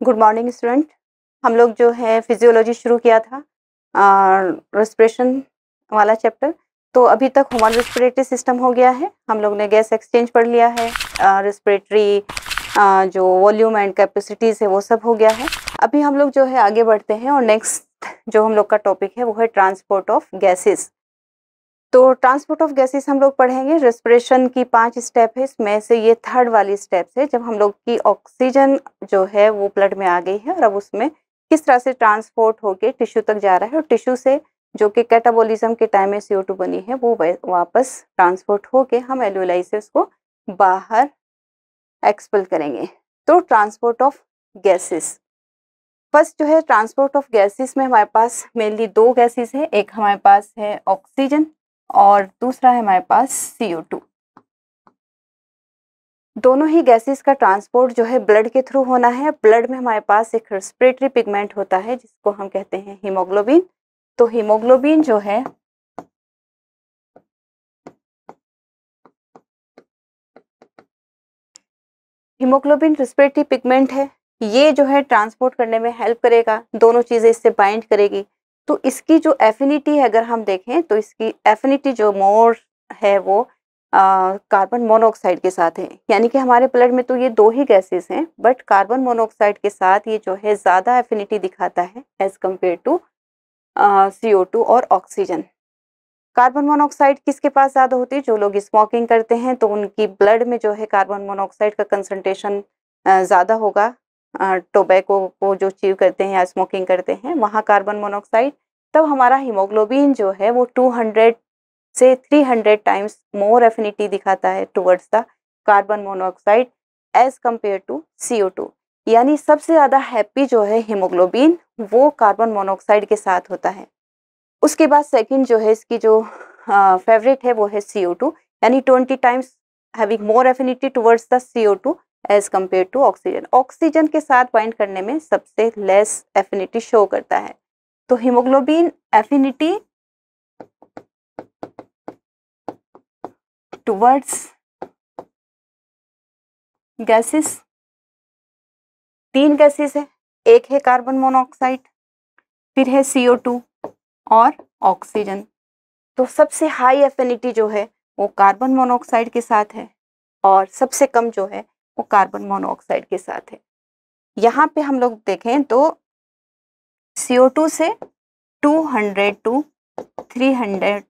Good morning student. हम लोग जो है फिजियोलॉजी शुरू किया था, रेस्पिरेशन वाला चैप्टर। तो अभी तक ह्यूमन रेस्पिरेटरी सिस्टम हो गया है, हम लोग ने गैस एक्सचेंज पढ़ लिया है, रेस्पिरेटरी जो वॉल्यूम एंड कैपेसिटीज है वो सब हो गया है। अभी हम लोग जो है आगे बढ़ते हैं और नेक्स्ट जो हम लोग का टॉपिक है वो है ट्रांसपोर्ट ऑफ गैसेस। तो ट्रांसपोर्ट ऑफ गैसेस हम लोग पढ़ेंगे। रेस्पिरेशन की 5 स्टेप है, इसमें से ये थर्ड वाली स्टेप है, जब हम लोग की ऑक्सीजन जो है वो ब्लड में आ गई है और अब उसमें किस तरह से ट्रांसपोर्ट होके टिश्यू तक जा रहा है और टिश्यू से जो कि कैटाबॉलिज्म के टाइम में CO2 बनी है वो वापस ट्रांसपोर्ट होके हम एल्वेलाई से उसको बाहर एक्सपेल करेंगे। तो ट्रांसपोर्ट ऑफ गैसेस फर्स्ट जो है, ट्रांसपोर्ट ऑफ गैसेस में हमारे पास मेनली 2 गैसेस है। एक हमारे पास है ऑक्सीजन और दूसरा है हमारे पास CO2। दोनों ही गैसेस का ट्रांसपोर्ट जो है ब्लड के थ्रू होना है। ब्लड में हमारे पास एक रेस्पिरेटरी पिगमेंट होता है जिसको हम कहते हैं हीमोग्लोबिन। तो हीमोग्लोबिन जो है हीमोग्लोबिन रेस्पिरेटरी पिगमेंट है, ये जो है ट्रांसपोर्ट करने में हेल्प करेगा, दोनों चीजें इससे बाइंड करेगी। तो इसकी जो एफिनिटी है अगर हम देखें तो इसकी एफिनिटी जो मोर है वो कार्बन मोनोऑक्साइड के साथ है। यानी कि हमारे ब्लड में तो ये 2 ही गैसेस हैं, बट कार्बन मोनोऑक्साइड के साथ ये जो है ज़्यादा एफिनिटी दिखाता है एज कम्पेयर टू CO2 और ऑक्सीजन। कार्बन मोनोऑक्साइड किसके पास ज़्यादा होती है? जो लोग स्मोकिंग करते हैं तो उनकी ब्लड में जो है कार्बन मोनोऑक्साइड का कंसंट्रेशन ज़्यादा होगा। टोबैको को जो च्यू करते हैं या स्मोकिंग करते हैं वहाँ कार्बन मोनोऑक्साइड। तब हमारा हीमोग्लोबिन जो है वो 200 से 300 टाइम्स मोर एफिनिटी दिखाता है towards the carbon monoxide as compare to CO2। यानी सबसे ज़्यादा हैप्पी जो है हीमोग्लोबिन वो कार्बन मोनोऑक्साइड के साथ होता है। उसके बाद सेकंड जो है इसकी जो फेवरेट है वो है CO2, यानी 20 times having more affinity towards the CO2 as compare to oxygen. Oxygen के साथ बाइंड करने में सबसे लेस एफिनिटी शो करता है। तो haemoglobin affinity towards gases, 3 gases है, एक है कार्बन मोनोऑक्साइड, फिर है CO2 और ऑक्सीजन। तो सबसे हाई एफिनिटी जो है वो कार्बन मोनोऑक्साइड के साथ है और सबसे कम जो है वो कार्बन मोनोऑक्साइड के साथ है। यहाँ पे हम लोग देखें तो CO2 से 200 to 300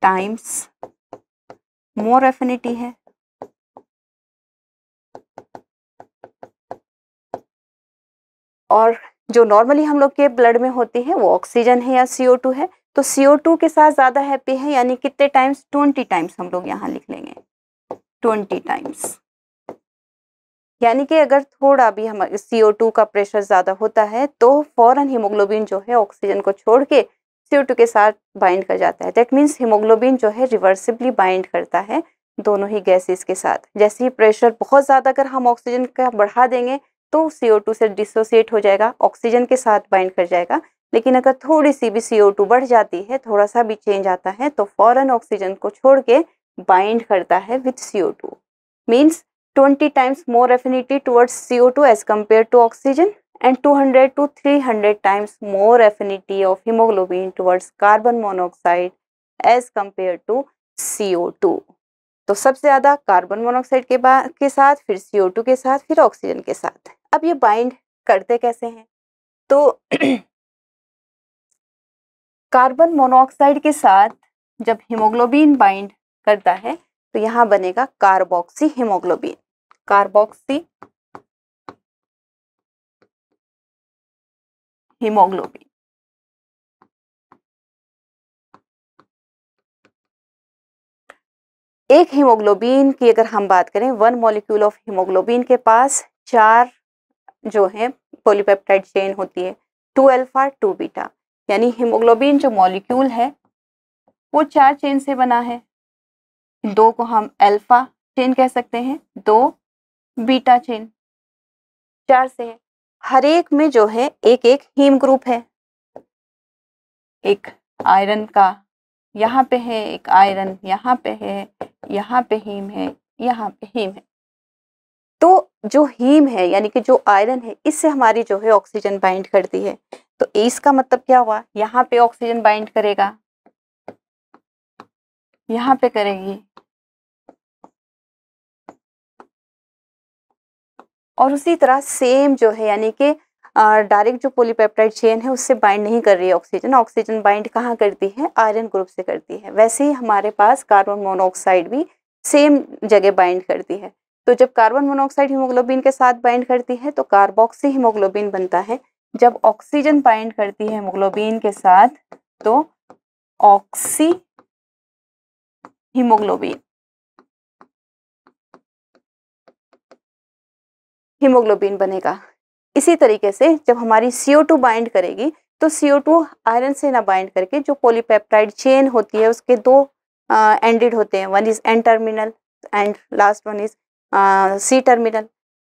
टाइम्स मोर एफिनिटी है। और जो नॉर्मली हम लोग के ब्लड में होती है वो ऑक्सीजन है या CO2 है। तो CO2 के साथ ज़्यादा हैप्पी है, यानी कितने टाइम्स? 20 टाइम्स हम लोग यहाँ लिख लेंगे, 20 टाइम्स। यानी कि अगर थोड़ा भी हम CO2 का प्रेशर ज़्यादा होता है तो फौरन हीमोग्लोबिन जो है ऑक्सीजन को छोड़ के CO2 के साथ बाइंड कर जाता है। दैट मीन्स हीमोग्लोबिन जो है रिवर्सिबली बाइंड करता है दोनों ही गैसेस के साथ। जैसे ही प्रेशर बहुत ज़्यादा अगर हम ऑक्सीजन का बढ़ा देंगे तो CO2 से डिसोसिएट हो जाएगा, ऑक्सीजन के साथ बाइंड कर जाएगा। लेकिन अगर थोड़ी सी भी CO2 बढ़ जाती है, थोड़ा सा भी चेंज आता है तो फौरन ऑक्सीजन को छोड़ के बाइंड करता है with CO2। Means 20 times more affinity towards CO2 as compared to oxygen and 200 to 300 times more affinity of hemoglobin towards carbon monoxide as compared to CO2। तो सबसे ज़्यादा कार्बन मोनोऑक्साइड के साथ, फिर CO2 के साथ, फिर ऑक्सीजन के साथ। अब ये बाइंड करते कैसे हैं? तो कार्बन मोनोऑक्साइड के साथ जब हीमोग्लोबिन बाइंड करता है तो यहाँ बनेगा कार्बोक्सी हीमोग्लोबिन। Carboxy haemoglobin. एक हीमोग्लोबिन की अगर हम बात करें, 1 मॉलिक्यूल ऑफ हीमोग्लोबिन के पास 4 जो है पॉलीपेप्टाइड चेन होती है, 2 अल्फा 2 बीटा। यानी हीमोग्लोबिन जो मॉलिक्यूल है वो 4 चेन से बना है। 2 को हम अल्फा चेन कह सकते हैं, 2 बीटा चेन, 4 से है। हर एक में जो है एक एक हीम ग्रुप है। एक आयरन का यहाँ पे है, एक आयरन यहाँ पे है, यहाँ पे हीम है, यहाँ पे हीम है। तो जो हीम है यानी कि जो आयरन है, इससे हमारी जो है ऑक्सीजन बाइंड करती है। तो इसका मतलब क्या हुआ, यहाँ पे ऑक्सीजन बाइंड करेगा, यहाँ पे करेगी, और उसी तरह सेम जो है यानी कि डायरेक्ट जो पॉलीपेप्टाइड चेन है उससे बाइंड नहीं कर रही है ऑक्सीजन, ऑक्सीजन बाइंड कहाँ करती है, आयरन ग्रुप से करती है। वैसे ही हमारे पास कार्बन मोनोऑक्साइड भी सेम जगह बाइंड करती है। तो जब कार्बन मोनोऑक्साइड हीमोग्लोबिन के साथ बाइंड करती है तो कार्बोक्सी हीमोग्लोबिन बनता है। जब ऑक्सीजन बाइंड करती है हीमोग्लोबिन के साथ तो ऑक्सी हीमोग्लोबिन हीमोग्लोबिन बनेगा। इसी तरीके से जब हमारी CO2 बाइंड करेगी तो CO2 आयरन से ना बाइंड करके जो पॉलीपेप्टाइड चेन होती है उसके दो एंडेड होते हैं, one is N terminal and last one is C terminal.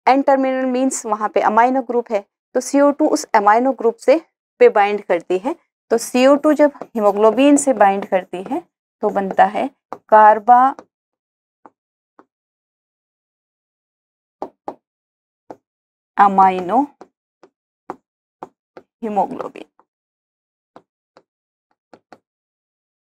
N terminal means वहाँ पे अमाइनो ग्रुप है, तो CO2 उस अमाइनो ग्रुप से पे बाइंड करती है। तो CO2 जब हीमोग्लोबिन से बाइंड करती है तो बनता है कार्बा अमाइनो हीमोग्लोबिन।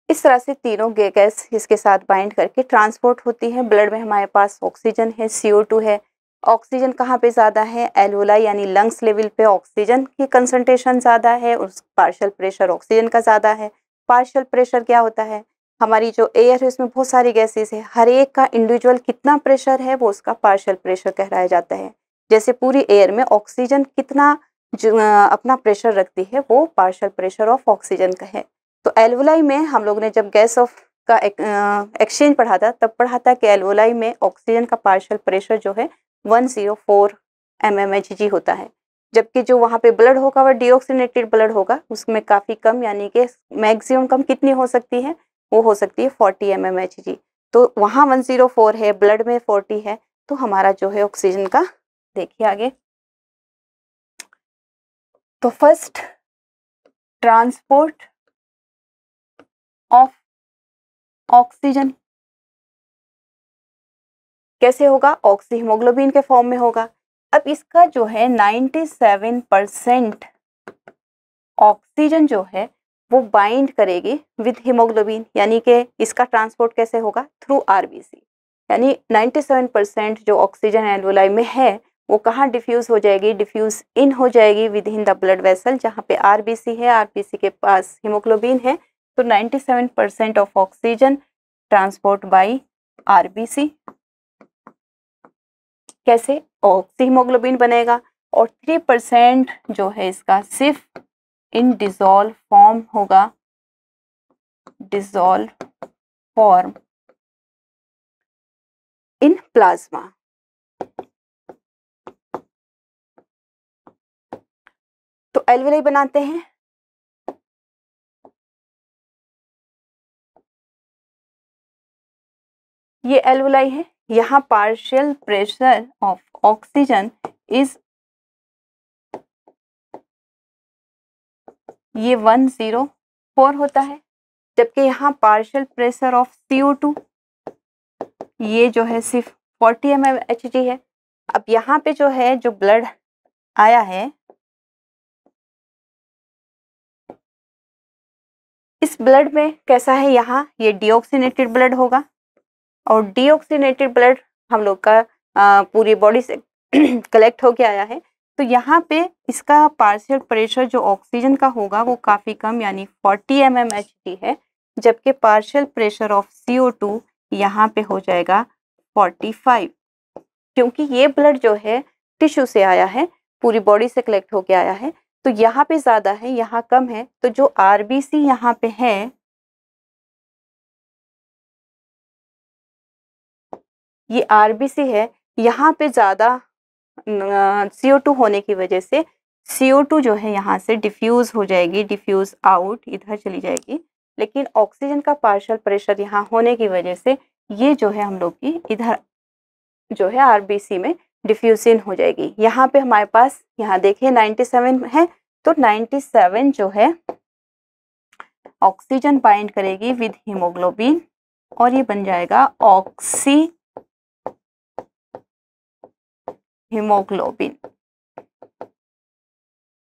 इस तरह से तीनों गैस इसके साथ बाइंड करके ट्रांसपोर्ट होती है। ब्लड में हमारे पास ऑक्सीजन है, CO2 है। ऑक्सीजन कहाँ पे ज़्यादा है, एल्वोलाई यानी लंग्स लेवल पे ऑक्सीजन की कंसंट्रेशन ज़्यादा है, और पार्शियल प्रेशर ऑक्सीजन का ज़्यादा है। पार्शियल प्रेशर क्या होता है, हमारी जो एयर है उसमें बहुत सारी गैसेस है, हर एक का इंडिविजुअल कितना प्रेशर है वो उसका पार्शियल प्रेशर कहलाया जाता है। जैसे पूरी एयर में ऑक्सीजन कितना अपना प्रेशर रखती है वो पार्शियल प्रेशर ऑफ ऑक्सीजन का है। तो एल्वोलाई में हम लोग ने जब गैस ऑफ का एक्सचेंज पढ़ा था तब पढ़ा था कि एल्वोलाई में ऑक्सीजन का पार्शियल प्रेशर जो है 104 mmHg होता है, जबकि जो वहाँ पे ब्लड होगा वह डीऑक्सीनेटेड ब्लड होगा, उसमें काफ़ी कम यानी कि मैक्सिमम कम कितनी हो सकती है, वो हो सकती है 40 mmHg। तो वहाँ 104 है, ब्लड में 40 है, तो हमारा जो है ऑक्सीजन का देखिए आगे। तो फर्स्ट ट्रांसपोर्ट ऑफ ऑक्सीजन कैसे होगा, ऑक्सी हीमोग्लोबिन के फॉर्म में होगा। अब इसका जो है 97% ऑक्सीजन जो है वो बाइंड करेगी विद हीमोग्लोबिन, यानी कि इसका ट्रांसपोर्ट कैसे होगा, थ्रू आरबीसी। यानी 97% जो ऑक्सीजन एल्वोलाई में है वो कहाँ डिफ्यूज हो जाएगी, डिफ्यूज इन हो जाएगी with in the blood vessel, जहाँ पे आरबीसी है, आरबीसी के पास हीमोग्लोबिन है। तो 97% of oxygen transport by RBC. कैसे, ऑक्सी हीमोग्लोबिन बनेगा, और 3% जो है इसका सिर्फ इन डिसॉल्व फॉर्म होगा, डिसॉल्व फॉर्म इन प्लाज्मा। तो एल्वोलाई बनाते हैं, ये एल्वोलाई है, यहाँ partial pressure of oxygen is ये 104 होता है, जबकि यहाँ पार्शियल प्रेशर ऑफ CO2 ये जो है सिर्फ 40 mmHg है। अब यहाँ पे जो है जो ब्लड आया है, इस ब्लड में कैसा है, यहाँ ये डीऑक्सीनेटेड ब्लड होगा, और डीऑक्सीनेटेड ब्लड हम लोग का पूरी बॉडी से कलेक्ट होके आया है। तो यहाँ पे इसका पार्शियल प्रेशर जो ऑक्सीजन का होगा वो काफ़ी कम यानी 40 mmHg है, जबकि पार्शियल प्रेशर ऑफ CO2 यहाँ पे हो जाएगा 45, क्योंकि ये ब्लड जो है टिश्यू से आया है, पूरी बॉडी से कलेक्ट होके आया है, तो यहाँ पे ज़्यादा है, यहाँ कम है। तो जो आरबीसी यहाँ पे है, ये आरबीसी है, यहाँ पे ज़्यादा CO2 होने की वजह से CO2 जो है यहाँ से डिफ्यूज़ हो जाएगी, डिफ्यूज़ आउट इधर चली जाएगी, लेकिन ऑक्सीजन का पार्शियल प्रेशर यहाँ होने की वजह से ये जो है हम लोग की इधर जो है आरबीसी में डिफ्यूजन हो जाएगी। यहाँ पे हमारे पास यहाँ देखिए 97 है, तो 97 जो है ऑक्सीजन बाइंड करेगी विद हीमोग्लोबिन, और ये बन जाएगा ऑक्सी हीमोग्लोबिन।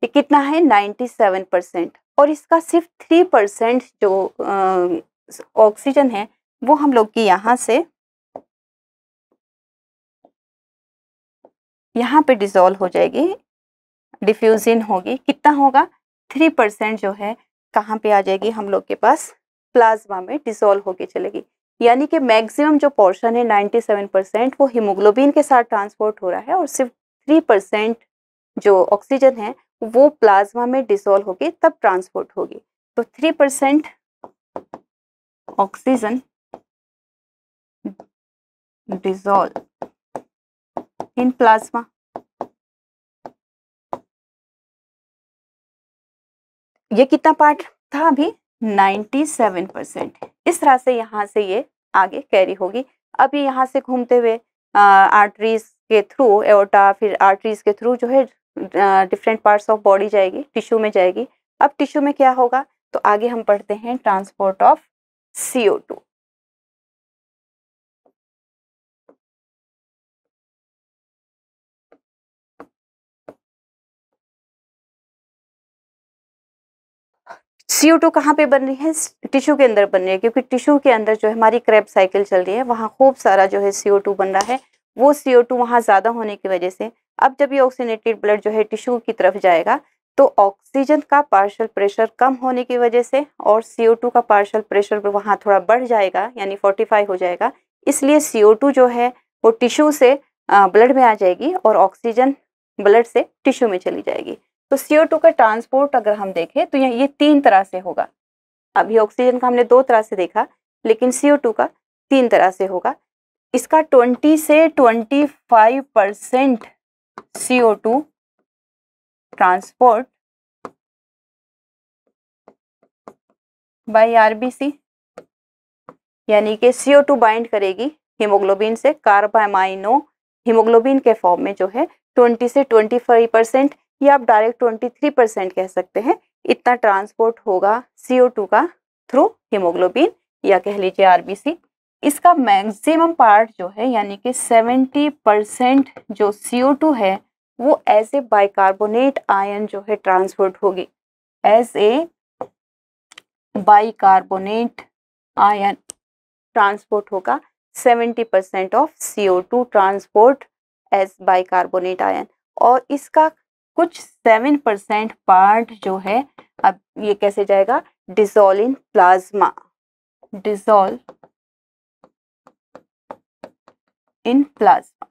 ये कितना है 97%। और इसका सिर्फ 3% जो ऑक्सीजन है वो हम लोग की यहाँ पे डिसॉल्व हो जाएगी, डिफ्यूजन होगी। कितना होगा 3% जो है कहाँ पे आ जाएगी हम लोग के पास, प्लाज्मा में डिसॉल्व होके चलेगी। यानी कि मैक्सिमम जो पोर्शन है 97% वो हीमोग्लोबिन के साथ ट्रांसपोर्ट हो रहा है और सिर्फ 3% जो ऑक्सीजन है वो प्लाज्मा में डिसॉल्व होगी तब ट्रांसपोर्ट होगी। तो 3% ऑक्सीजन डिसॉल्व इन प्लाज्मा। ये कितना पार्ट था अभी 97%। इस तरह से यहाँ से ये आगे कैरी होगी। अब ये यहाँ से घूमते हुए आर्टरीज के थ्रू, एओर्टा, फिर आर्टरीज के थ्रू जो है डिफरेंट पार्ट्स ऑफ बॉडी जाएगी, टिश्यू में जाएगी। अब टिश्यू में क्या होगा, तो आगे हम पढ़ते हैं ट्रांसपोर्ट ऑफ CO2। CO2 कहाँ पे बन रही है, टिश्यू के अंदर बन रही है, क्योंकि टिश्यू के अंदर जो है हमारी क्रेब्स साइकिल चल रही है, वहाँ खूब सारा जो है CO2 बन रहा है। वो CO2 वहाँ ज़्यादा होने की वजह से अब जब ये ऑक्सीनेटेड ब्लड जो है टिश्यू की तरफ जाएगा तो ऑक्सीजन का पार्शियल प्रेशर कम होने की वजह से और CO2 का पार्शियल प्रेशर वहाँ थोड़ा बढ़ जाएगा, यानी 45 हो जाएगा। इसलिए CO2 जो है वो टिश्यू से ब्लड में आ जाएगी और ऑक्सीजन ब्लड से टिश्यू में चली जाएगी। तो CO2 का ट्रांसपोर्ट अगर हम देखें तो ये 3 तरह से होगा। अभी ऑक्सीजन का हमने 2 तरह से देखा, लेकिन CO2 का 3 तरह से होगा। इसका 20 से 25% CO2 ट्रांसपोर्ट बाय RBC, यानी कि CO2 बाइंड करेगी हीमोग्लोबिन से कार्बामाइनो हीमोग्लोबिन के फॉर्म में जो है 20 से 25% या आप डायरेक्ट 23% कह सकते हैं, इतना ट्रांसपोर्ट होगा CO2 का थ्रू हीमोग्लोबिन या कह लीजिए RBC। इसका मैक्सिमम पार्ट जो है यानी कि 70% जो CO2 है वो एज ए बाइकार्बोनेट आयन जो है ट्रांसपोर्ट होगी, as a bicarbonate ion transport होगा। 70% of CO2 transport as bicarbonate ion. और इसका कुछ 7% पार्ट जो है, अब ये कैसे जाएगा, dissolve in plasma, dissolve in plasma.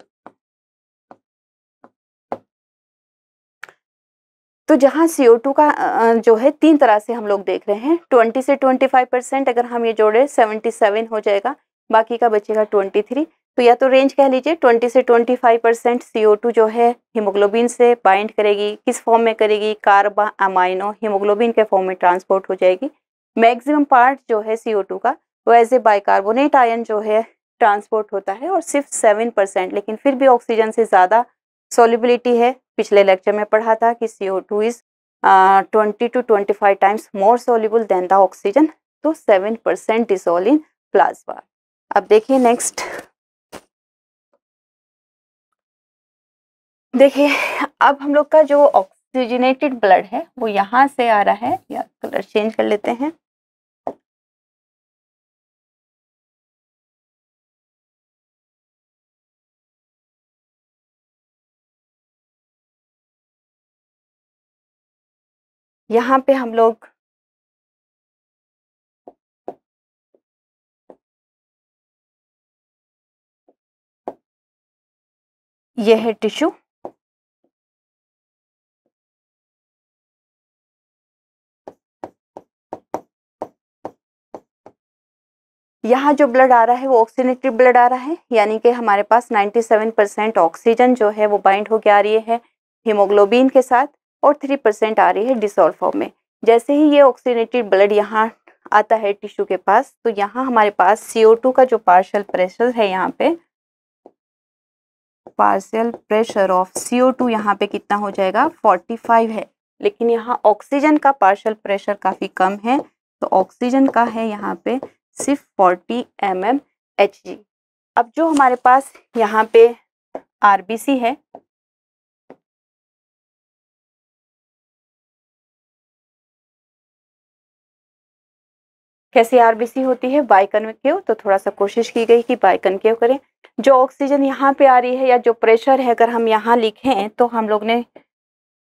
तो जहाँ CO2 का जो है 3 तरह से हम लोग देख रहे हैं, 20 से 25% अगर हम ये जोड़े 77 हो जाएगा, बाकी का बचेगा 23। तो या तो रेंज कह लीजिए 20 से 25% CO2 जो है हीमोग्लोबिन से बाइंड करेगी, किस फॉर्म में करेगी, कार्बामाइनो हीमोग्लोबिन के फॉर्म में ट्रांसपोर्ट हो जाएगी। मैक्सिमम पार्ट जो है CO2 का वो एज ए बाइकार्बोनेट आयन जो है ट्रांसपोर्ट होता है और सिर्फ 7%, लेकिन फिर भी ऑक्सीजन से ज़्यादा सॉल्युबिलिटी है। पिछले लेक्चर में पढ़ा था कि CO2 is 20 to 25 times more soluble than the oxygen. तो 7% डिसॉल्व इन प्लाज्मा। अब देखिए नेक्स्ट, देखिए अब हम लोग का जो ऑक्सीजनेटेड ब्लड है वो यहाँ से आ रहा है, या कलर चेंज कर लेते हैं। यहाँ पे हम लोग ये है टिश्यू, यहाँ जो ब्लड आ रहा है वो ऑक्सीजनेटेड ब्लड आ रहा है, यानी कि हमारे पास 97% ऑक्सीजन जो है वो बाइंड होके आ रही है हीमोग्लोबिन के साथ और 3% आ रही है डिसॉल्व फॉर्म में। जैसे ही ये ऑक्सीजनेटेड ब्लड यहाँ आता है टिश्यू के पास, तो यहाँ हमारे पास CO2 का जो पार्शियल प्रेशर है, यहाँ पे पार्शियल प्रेशर ऑफ CO2 यहाँ पे कितना हो जाएगा 45 है, लेकिन यहाँ ऑक्सीजन का पार्शियल प्रेशर काफ़ी कम है, तो ऑक्सीजन का है यहाँ पे सिर्फ 40 mmHg। अब जो हमारे पास यहाँ पे RBC है कैसी आरबीसी होती है, बाइकन्वेव। तो थोड़ा सा कोशिश की गई कि बाइकन्वेव करें। जो ऑक्सीजन यहाँ पे आ रही है या जो प्रेशर है अगर हम यहाँ लिखें तो हम लोग ने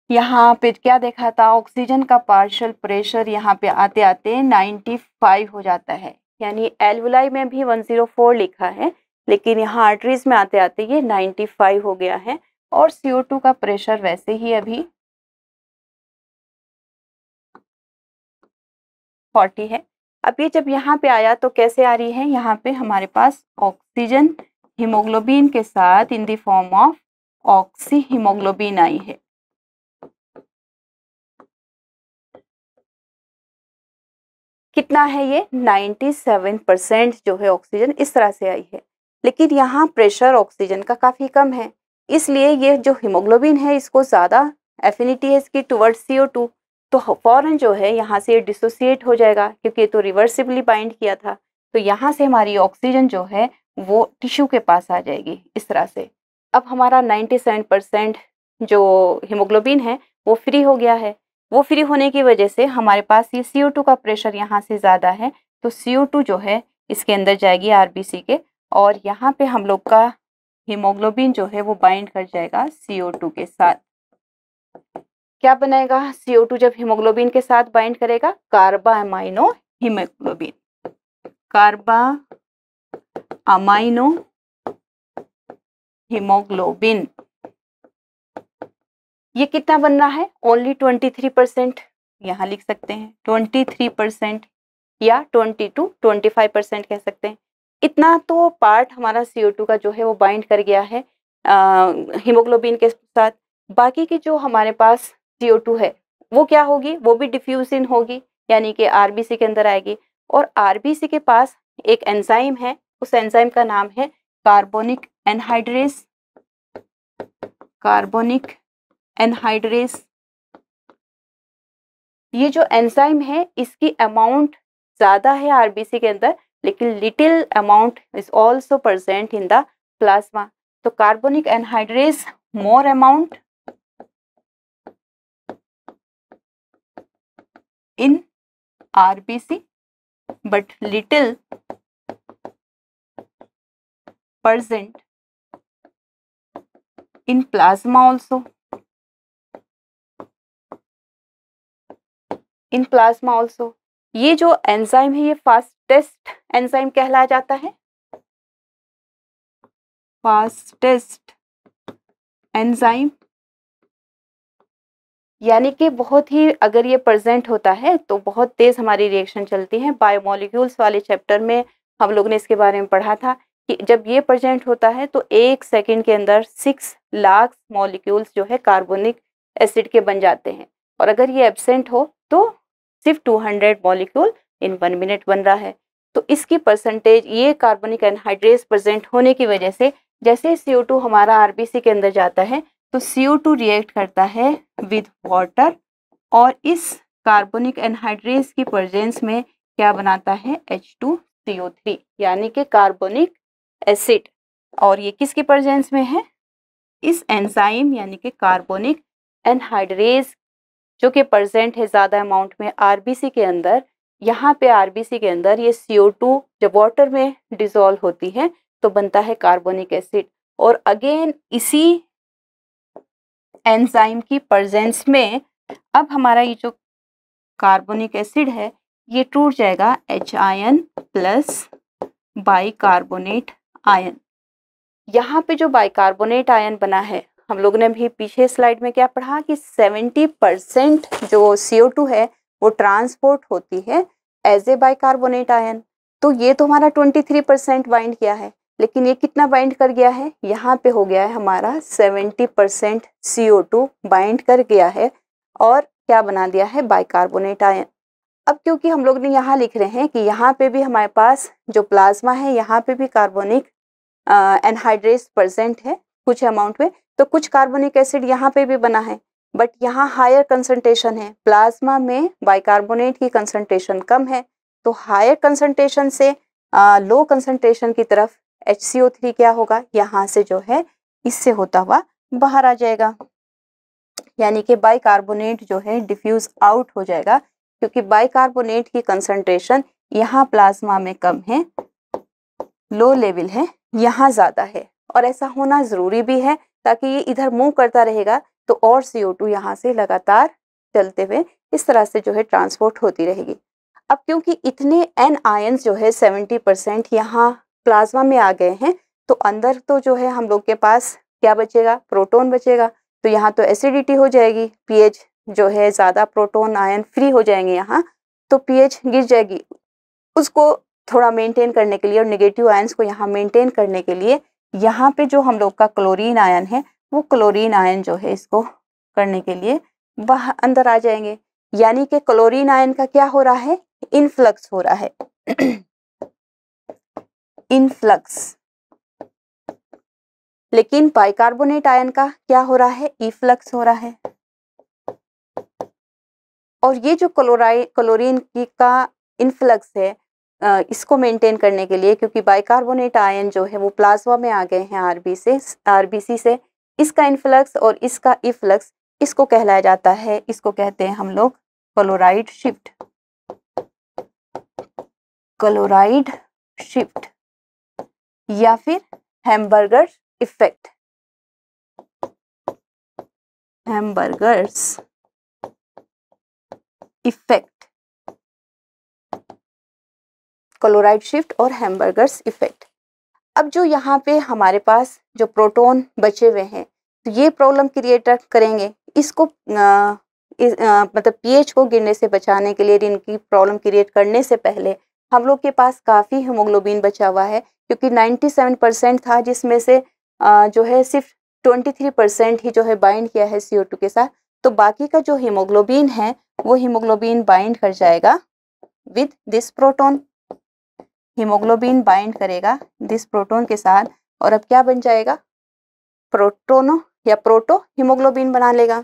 यहाँ पे क्या देखा था, ऑक्सीजन का पार्शियल प्रेशर यहाँ पे आते आते 95 हो जाता है, यानी एल्वुलाई में भी 104 लिखा है, लेकिन यहाँ आर्टरीज में आते आते ये 95 हो गया है। और CO2 का प्रेशर वैसे ही अभी 40 है। अब ये जब यहाँ पे आया तो कैसे आ रही है, यहाँ पे हमारे पास ऑक्सीजन हीमोग्लोबिन के साथ in the form of oxy haemoglobin आई है। कितना है ये, 97% जो है ऑक्सीजन इस तरह से आई है। लेकिन यहाँ प्रेशर ऑक्सीजन का काफी कम है, इसलिए ये जो हीमोग्लोबिन है इसको ज्यादा एफिनिटी है इसकी टुवर्ड्स CO2, तो फौरन जो है यहाँ से डिसोसिएट हो जाएगा, क्योंकि ये तो रिवर्सिबली बाइंड किया था। तो यहाँ से हमारी ऑक्सीजन जो है वो टिश्यू के पास आ जाएगी इस तरह से। अब हमारा 97% जो हीमोग्लोबिन है वो फ्री हो गया है। वो फ्री होने की वजह से हमारे पास ये CO2 का प्रेशर यहाँ से ज़्यादा है, तो CO2 जो है इसके अंदर जाएगी आरबीसी के, और यहाँ पे हम लोग का हीमोग्लोबिन जो है वो बाइंड कर जाएगा CO2 के साथ। क्या बनेगा, CO2 जब हीमोग्लोबिन के साथ बाइंड करेगा, कार्बा अमाइनो हीमोग्लोबिन, कार्बा अमाइनो हीमोग्लोबिन। ये कितना बनना है, ओनली 23%, यहाँ लिख सकते हैं 23% या 22-25% कह सकते हैं। इतना तो पार्ट हमारा CO2 का जो है वो बाइंड कर गया है हीमोग्लोबिन के साथ। बाकी की जो हमारे पास CO2 है वो क्या होगी, वो भी डिफ्यूज इन होगी, यानी कि आरबीसी के अंदर आएगी। और आरबीसी के पास एक एंजाइम है, उस एंजाइम का नाम है कार्बोनिक एनहाइड्रेस, कार्बोनिक एनहाइड्रेस। ये जो एंजाइम है इसकी अमाउंट ज्यादा है आरबीसी के अंदर, लेकिन little amount is also present in the plasma. तो carbonic anhydrase more amount in RBC but little present in plasma also, in plasma also। ये जो एंजाइम है ये फास्टेस्ट एंजाइम कहलाया जाता है, फास्टेस्ट एंजाइम, यानी कि बहुत ही अगर ये प्रेजेंट होता है तो बहुत तेज हमारी रिएक्शन चलती है। बायोमोलिक्यूल्स वाले चैप्टर में हम लोग ने इसके बारे में पढ़ा था कि जब ये प्रेजेंट होता है तो 1 सेकंड के अंदर 6 लाख मॉलिक्यूल्स जो है कार्बोनिक एसिड के बन जाते हैं, और अगर ये एब्सेंट हो तो सिर्फ 200 मॉलिक्यूल इन 1 मिनट बन रहा है। तो इसकी परसेंटेज, ये कार्बोनिक एनहाइड्रेस प्रेजेंट होने की वजह से जैसे CO2 हमारा आरबीसी के अंदर जाता है तो CO2 रिएक्ट करता है विद वाटर, और इस कार्बोनिक एनहाइड्रेस की प्रेजेंस में क्या बनाता है, H2CO3 यानी कि कार्बोनिक एसिड। और ये किसकी प्रेजेंस में है, इस एंजाइम यानी कि कार्बोनिक एनहाइड्रेस जो कि प्रेजेंट है ज्यादा अमाउंट में आरबीसी के अंदर। यहाँ पे आरबीसी के अंदर ये CO2 जब वाटर में डिसॉल्व होती है तो बनता है कार्बोनिक एसिड, और अगेन इसी एंजाइम की प्रेजेंस में अब हमारा ये जो कार्बोनिक एसिड है ये टूट जाएगा H ion plus bicarbonate ion. यहाँ पे जो बाइकार्बोनेट आयन बना है, हम लोग ने भी पीछे स्लाइड में क्या पढ़ा कि 70% जो CO2 है वो ट्रांसपोर्ट होती है एज ए बाइकार्बोनेट आयन। तो ये तो हमारा 23% बाइंड किया है, लेकिन ये कितना बाइंड कर गया है, यहाँ पे हो गया है हमारा 70% CO2 बाइंड कर गया है और क्या बना दिया है, बाइकार्बोनेट आयन। अब क्योंकि हम लोग ने यहाँ लिख रहे हैं कि यहाँ पे भी हमारे पास जो प्लाज्मा है यहाँ पे भी कार्बोनिक एनहाइड्रेस प्रेजेंट है कुछ अमाउंट में, तो कुछ कार्बोनिक एसिड यहाँ पे भी बना है, बट यहाँ हायर कंसंट्रेशन है, प्लाज्मा में बाइकार्बोनेट की कंसंट्रेशन कम है, तो हायर कंसंट्रेशन से लो कंसंट्रेशन की तरफ HCO3 क्या होगा, यहाँ से जो है इससे होता हुआ बाहर आ जाएगा, यानी कि बाइकार्बोनेट जो है डिफ्यूज आउट हो जाएगा, क्योंकि बाइकार्बोनेट की कंसंट्रेशन यहाँ प्लाज्मा में कम है, लो लेवल है, यहाँ ज़्यादा है। और ऐसा होना ज़रूरी भी है ताकि ये इधर मूव करता रहेगा तो और CO2 यहाँ से लगातार चलते हुए इस तरह से जो है ट्रांसपोर्ट होती रहेगी। अब क्योंकि इतने N आयंस जो है 70% यहाँ प्लाज्मा में आ गए हैं, तो अंदर तो जो है हम लोग के पास क्या बचेगा, प्रोटॉन बचेगा। तो यहाँ तो एसिडिटी हो जाएगी, pH जो है ज़्यादा प्रोटॉन आयन फ्री हो जाएंगे यहाँ, तो pH गिर जाएगी। उसको थोड़ा मेंटेन करने के लिए और नेगेटिव आयंस को यहाँ मेंटेन करने के लिए यहाँ पे जो हम लोग का क्लोरीन आयन है, वो क्लोरीन आयन जो है इसको करने के लिए बाहर अंदर आ जाएंगे। यानी कि क्लोरीन आयन का क्या हो रहा है, इनफ्लक्स हो रहा है। इनफ्लक्स। लेकिन बाइकार्बोनेट आयन का क्या हो रहा है, इफ्लक्स हो रहा है। और ये जो क्लोरीन की का इनफ्लक्स है, इसको मेंटेन करने के लिए, क्योंकि बाइकार्बोनेट आयन जो है वो प्लाज्मा में आ गए हैं आरबीसी से, इसका इनफ्लक्स और इसका इफ्लक्स, इसको कहलाया जाता है, इसको कहते हैं हम लोग क्लोराइड शिफ्ट। क्लोराइड शिफ्ट या फिर Hamburger effect. Hamburger's effect, chloride shift और हैम्बर्गर्स इफेक्ट। अब जो यहाँ पे हमारे पास जो प्रोटॉन बचे हुए हैं, तो ये प्रॉब्लम क्रिएट करेंगे। इसको मतलब pH को गिरने से बचाने के लिए, इनकी प्रॉब्लम क्रिएट करने से पहले हम लोग के पास काफ़ी हीमोग्लोबिन बचा हुआ है, क्योंकि 97% था, जिसमें से जो है सिर्फ 23% ही जो है बाइंड किया है CO2 के साथ। तो बाकी का जो हीमोग्लोबिन है वो हीमोग्लोबिन बाइंड कर जाएगा with this proton. Haemoglobin bind करेगा दिस प्रोटॉन के साथ, और अब क्या बन जाएगा, प्रोटोनो या प्रोटो हीमोग्लोबिन बना लेगा।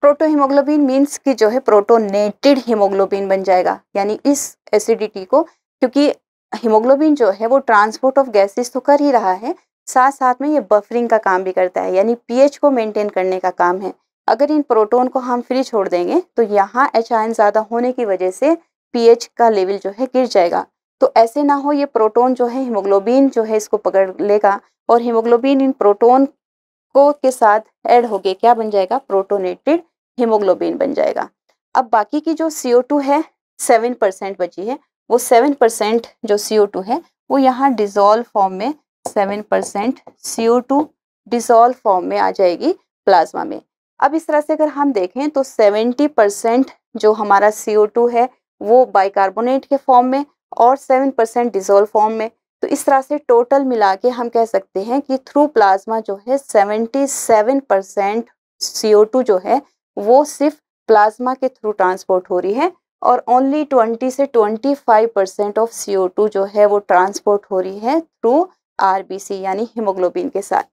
प्रोटो हीमोग्लोबिन मीन्स कि जो है प्रोटोनेटेड हीमोग्लोबिन बन जाएगा। यानी इस एसिडिटी को, क्योंकि हीमोग्लोबिन जो है वो ट्रांसपोर्ट ऑफ गैसेस तो कर ही रहा है, साथ साथ में ये बफरिंग का काम भी करता है, यानी pH को मेंटेन करने का काम है। अगर इन प्रोटॉन को हम फ्री छोड़ देंगे तो यहाँ H आयन ज़्यादा होने की वजह से pH का लेवल जो है गिर जाएगा। तो ऐसे ना हो, ये प्रोटॉन जो है हीमोग्लोबिन जो है इसको पकड़ लेगा, और हीमोग्लोबिन इन प्रोटॉन को के साथ ऐड हो गए क्या बन जाएगा, प्रोटोनेटेड हीमोग्लोबिन बन जाएगा। अब बाकी की जो CO2 है 7% बची है, वो 7% जो CO2 है वो यहाँ डिजोल्व फॉर्म में 7% CO2 डिजोल्व फॉर्म में आ जाएगी प्लाज्मा में। अब इस तरह से अगर हम देखें तो 70% जो हमारा CO2 है वो बाइकार्बोनेट के फॉर्म में और 7% डिजोल्व फॉर्म में। तो इस तरह से टोटल मिला के हम कह सकते हैं कि थ्रू प्लाज्मा जो है 77% CO2 जो है वो सिर्फ प्लाज्मा के थ्रू ट्रांसपोर्ट हो रही है, और ओनली 20 से 25% ऑफ CO2 जो है वो ट्रांसपोर्ट हो रही है थ्रू आरबीसी यानी हीमोग्लोबिन के साथ।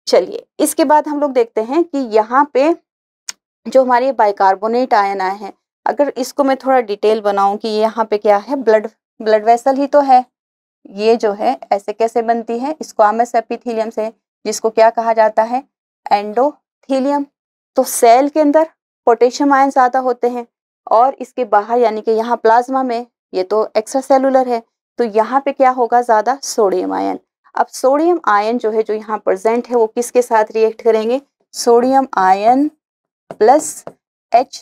चलिए इसके बाद हम लोग देखते हैं कि यहाँ पे जो हमारे बाइकार्बोनेट आयन आए हैं, अगर इसको मैं थोड़ा डिटेल बनाऊं कि यहाँ पे क्या है, ब्लड वेसल ही तो है। ये जो है ऐसे कैसे बनती है, स्क्वामस एपिथेलियम से, जिसको क्या कहा जाता है, एंडोथेलियम। तो सेल के अंदर पोटेशियम आयन ज़्यादा होते हैं, और इसके बाहर यानी कि यहाँ प्लाज्मा में ये तो एक्स्ट्रा सेलुलर है, तो यहाँ पे क्या होगा, ज़्यादा सोडियम आयन। अब सोडियम आयन जो है जो यहाँ प्रेजेंट है वो किसके साथ रिएक्ट करेंगे, sodium ion plus H,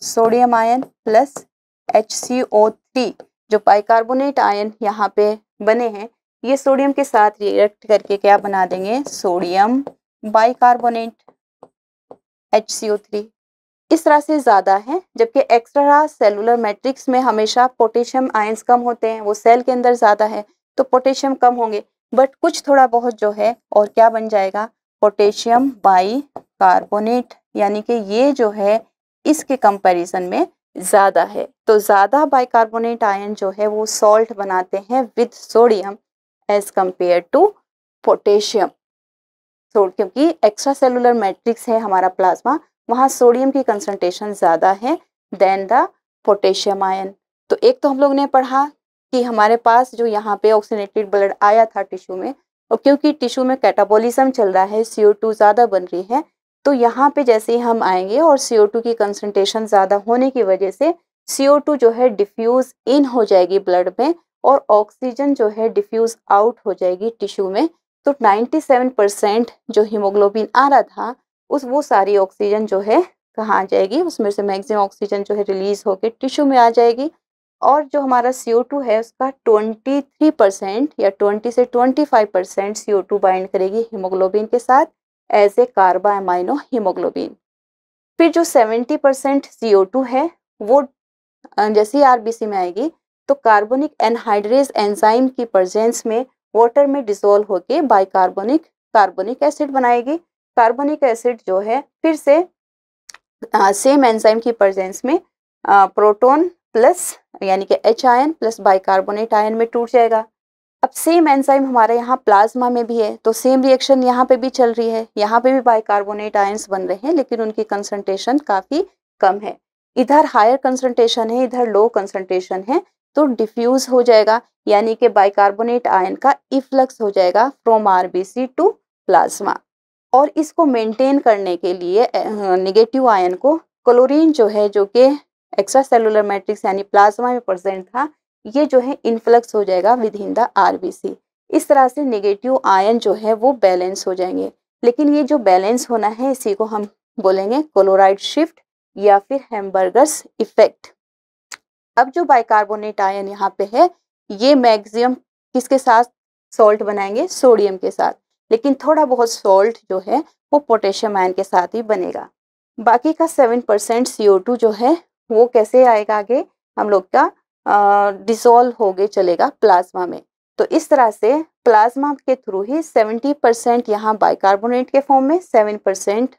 sodium ion plus HCO3। जो बाइकार्बोनेट आयन यहाँ पे बने हैं ये सोडियम के साथ रिएक्ट करके क्या बना देंगे, सोडियम बाइकार्बोनेट HCO3। इस तरह से ज़्यादा है, जबकि एक्स्ट्रा सेलुलर मैट्रिक्स में हमेशा पोटेशियम आयंस कम होते हैं, वो सेल के अंदर ज़्यादा है तो पोटेशियम कम होंगे, बट कुछ थोड़ा बहुत जो है और क्या बन जाएगा, पोटेशियम बाइकार्बोनेट। यानी कि ये जो है इसके कंपैरिजन में ज़्यादा है। तो ज़्यादा बाइकार्बोनेट आयन जो है वो सॉल्ट बनाते हैं with sodium as compare to potassium. क्योंकि एक्स्ट्रा सेलुलर मैट्रिक्स है हमारा प्लाज्मा, वहाँ सोडियम की कंसंट्रेशन ज़्यादा है देन द पोटेशियम आयन। तो एक तो हम लोग ने पढ़ा कि हमारे पास जो यहाँ पे ऑक्सीनेटेड ब्लड आया था टिश्यू में, और क्योंकि टिश्यू में कैटाबॉलिज्म चल रहा है, CO2 ज़्यादा बन रही है, तो यहाँ पे जैसे ही हम आएंगे और CO2 की कंसंट्रेशन ज़्यादा होने की वजह से CO2 जो है डिफ्यूज़ इन हो जाएगी ब्लड में, और ऑक्सीजन जो है डिफ्यूज़ आउट हो जाएगी टिश्यू में। तो 97% जो हीमोग्लोबिन आ रहा था, वो सारी ऑक्सीजन जो है कहाँ आ जाएगी, उसमें से मैक्सिमम ऑक्सीजन जो है रिलीज होकर टिश्यू में आ जाएगी। और जो हमारा CO2 है उसका 23% या 20 से 25% CO2 बाइंड करेगी हीमोग्लोबिन के साथ एज ए कार्बा अमाइनो हीमोग्लोबिन। फिर जो 70% CO2 है वो जैसे ही आरबीसी में आएगी तो कार्बोनिक एनहाइड्रेज एंजाइम की प्रेजेंस में वाटर में डिसॉल्व होके कार्बोनिक एसिड बनाएगी। कार्बोनिक एसिड जो है फिर से सेम एंजाइम की प्रेजेंस में प्रोटॉन प्लस यानी कि H ion plus bicarbonate ion में टूट जाएगा। अब सेम एंजाइम हमारे यहाँ प्लाज्मा में भी है, तो सेम रिएक्शन यहाँ पे भी चल रही है, यहाँ पे भी बाइकार्बोनेट आयंस बन रहे हैं, लेकिन उनकी कंसंट्रेशन काफी कम है। इधर हायर कंसंट्रेशन है, इधर लो कंसंट्रेशन है, तो डिफ्यूज हो जाएगा, यानी कि बाइकार्बोनेट आयन का इफ्लक्स हो जाएगा फ्रॉम आरबीसी टू प्लाज्मा। और इसको मेंटेन करने के लिए नेगेटिव आयन को क्लोरीन जो है, जो कि एक्स्ट्रा सेलुलर मैट्रिक्स यानी प्लाज्मा में प्रेजेंट था, ये जो है इन्फ्लक्स हो जाएगा विद इन द आरबीसी। इस तरह से नेगेटिव आयन जो है वो बैलेंस हो जाएंगे। लेकिन ये जो बैलेंस होना है इसी को हम बोलेंगे क्लोराइड शिफ्ट या फिर हैम्बर्गर्स इफेक्ट। अब जो बाइकार्बोनेट आयन यहाँ पे है, ये मैक्सिमम किसके साथ सॉल्ट बनाएंगे, सोडियम के साथ, लेकिन थोड़ा बहुत सॉल्ट जो है वो पोटेशियम आयन के साथ ही बनेगा। बाकी का 7% CO2 जो है वो कैसे आएगा आगे, हम लोग का डिसॉल्व हो गए चलेगा प्लाज्मा में। तो इस तरह से प्लाज्मा के थ्रू ही 70% यहाँ बाइकार्बोनेट के फॉर्म में, 7%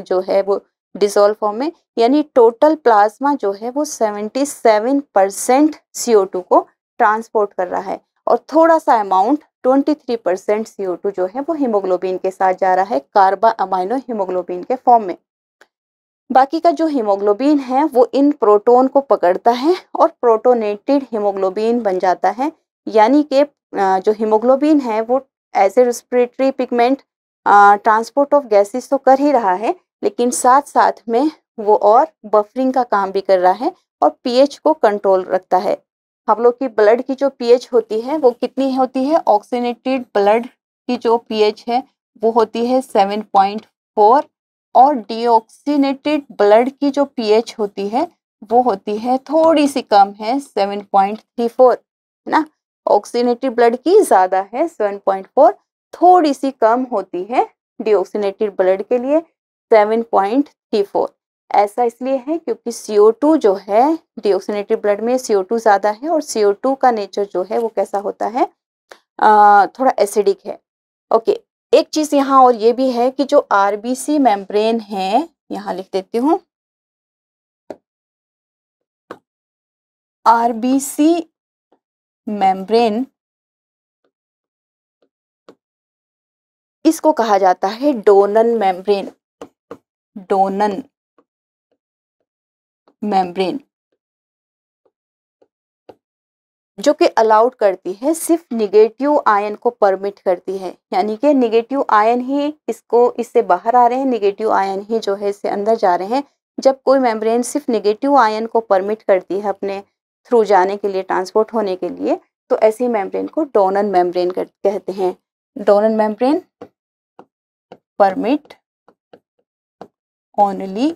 जो है वो डिसॉल्व फॉर्म में, यानी टोटल प्लाज्मा जो है वो 77% CO2 को ट्रांसपोर्ट कर रहा है, और थोड़ा सा अमाउंट 23% CO2 जो है वो हीमोग्लोबिन के साथ जा रहा है कार्बा अमाइनो हीमोग्लोबिन के फॉर्म में। बाकी का जो हीमोग्लोबिन है वो इन प्रोटॉन को पकड़ता है और प्रोटोनेटेड हीमोग्लोबिन बन जाता है, यानी कि जो हीमोग्लोबिन है वो as a respiratory pigment transport of gases तो कर ही रहा है, लेकिन साथ साथ में वो और बफरिंग का काम भी कर रहा है और पीएच को कंट्रोल रखता है। हम लोग की ब्लड की जो पीएच होती है वो कितनी होती है, ऑक्सीनेटेड ब्लड की जो पीएच है वो होती है 7.4, और डीऑक्सीनेटेड ब्लड की जो पीएच होती है वो होती है थोड़ी सी कम है, 7.34, है ना। ऑक्सीनेटेड ब्लड की ज्यादा है 7.4, थोड़ी सी कम होती है डीऑक्सीनेटेड ब्लड के लिए 7.34। ऐसा इसलिए है क्योंकि CO2 जो है डीऑक्सीनेटेड ब्लड में CO2 ज्यादा है, और CO2 का नेचर जो है वो कैसा होता है, थोड़ा एसिडिक है। ओके, एक चीज यहाँ और ये भी है कि जो आरबीसी मेम्ब्रेन है, यहाँ लिख देती हूँ, आरबीसी मेम्ब्रेन इसको कहा जाता है डोनन मेम्ब्रेन, डोनन मेम्ब्रेन, जो कि अलाउड करती है, सिर्फ निगेटिव आयन को परमिट करती है, यानी कि निगेटिव आयन ही इससे बाहर आ रहे हैं, निगेटिव आयन ही जो है इससे अंदर जा रहे हैं। जब कोई मेम्ब्रेन सिर्फ निगेटिव आयन को परमिट करती है अपने थ्रू जाने के लिए, ट्रांसपोर्ट होने के लिए, तो ऐसी मेम्ब्रेन को डोनन मेम्ब्रेन कहते हैं। Donnan membrane permit only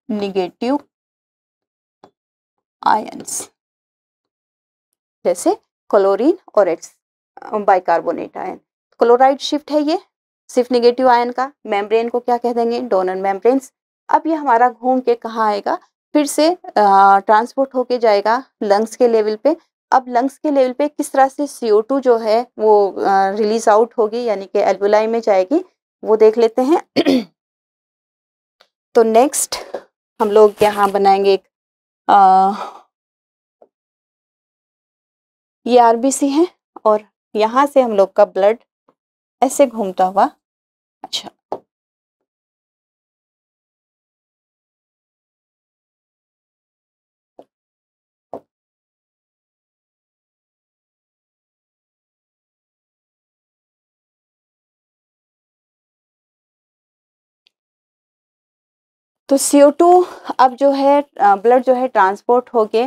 negative ions, जैसे क्लोरीन और बाइकार्बोनेट आयन। क्लोराइड शिफ्ट है ये, सिर्फ निगेटिव आयन का, मेम्ब्रेन को क्या कह देंगे, डोनर मेम्ब्रेन्स। अब ये हमारा घूम के कहाँ आएगा, फिर से ट्रांसपोर्ट होके जाएगा लंग्स के लेवल पे। अब लंग्स के लेवल पे किस तरह से CO2 जो है वो रिलीज आउट होगी, यानी कि एल्वुलाई में जाएगी, वो देख लेते हैं। तो नेक्स्ट हम लोग यहाँ बनाएंगे एक ये आरबीसी है, और यहाँ से हम लोग का ब्लड ऐसे घूमता हुआ, अच्छा तो CO2 अब जो है ब्लड जो है ट्रांसपोर्ट होके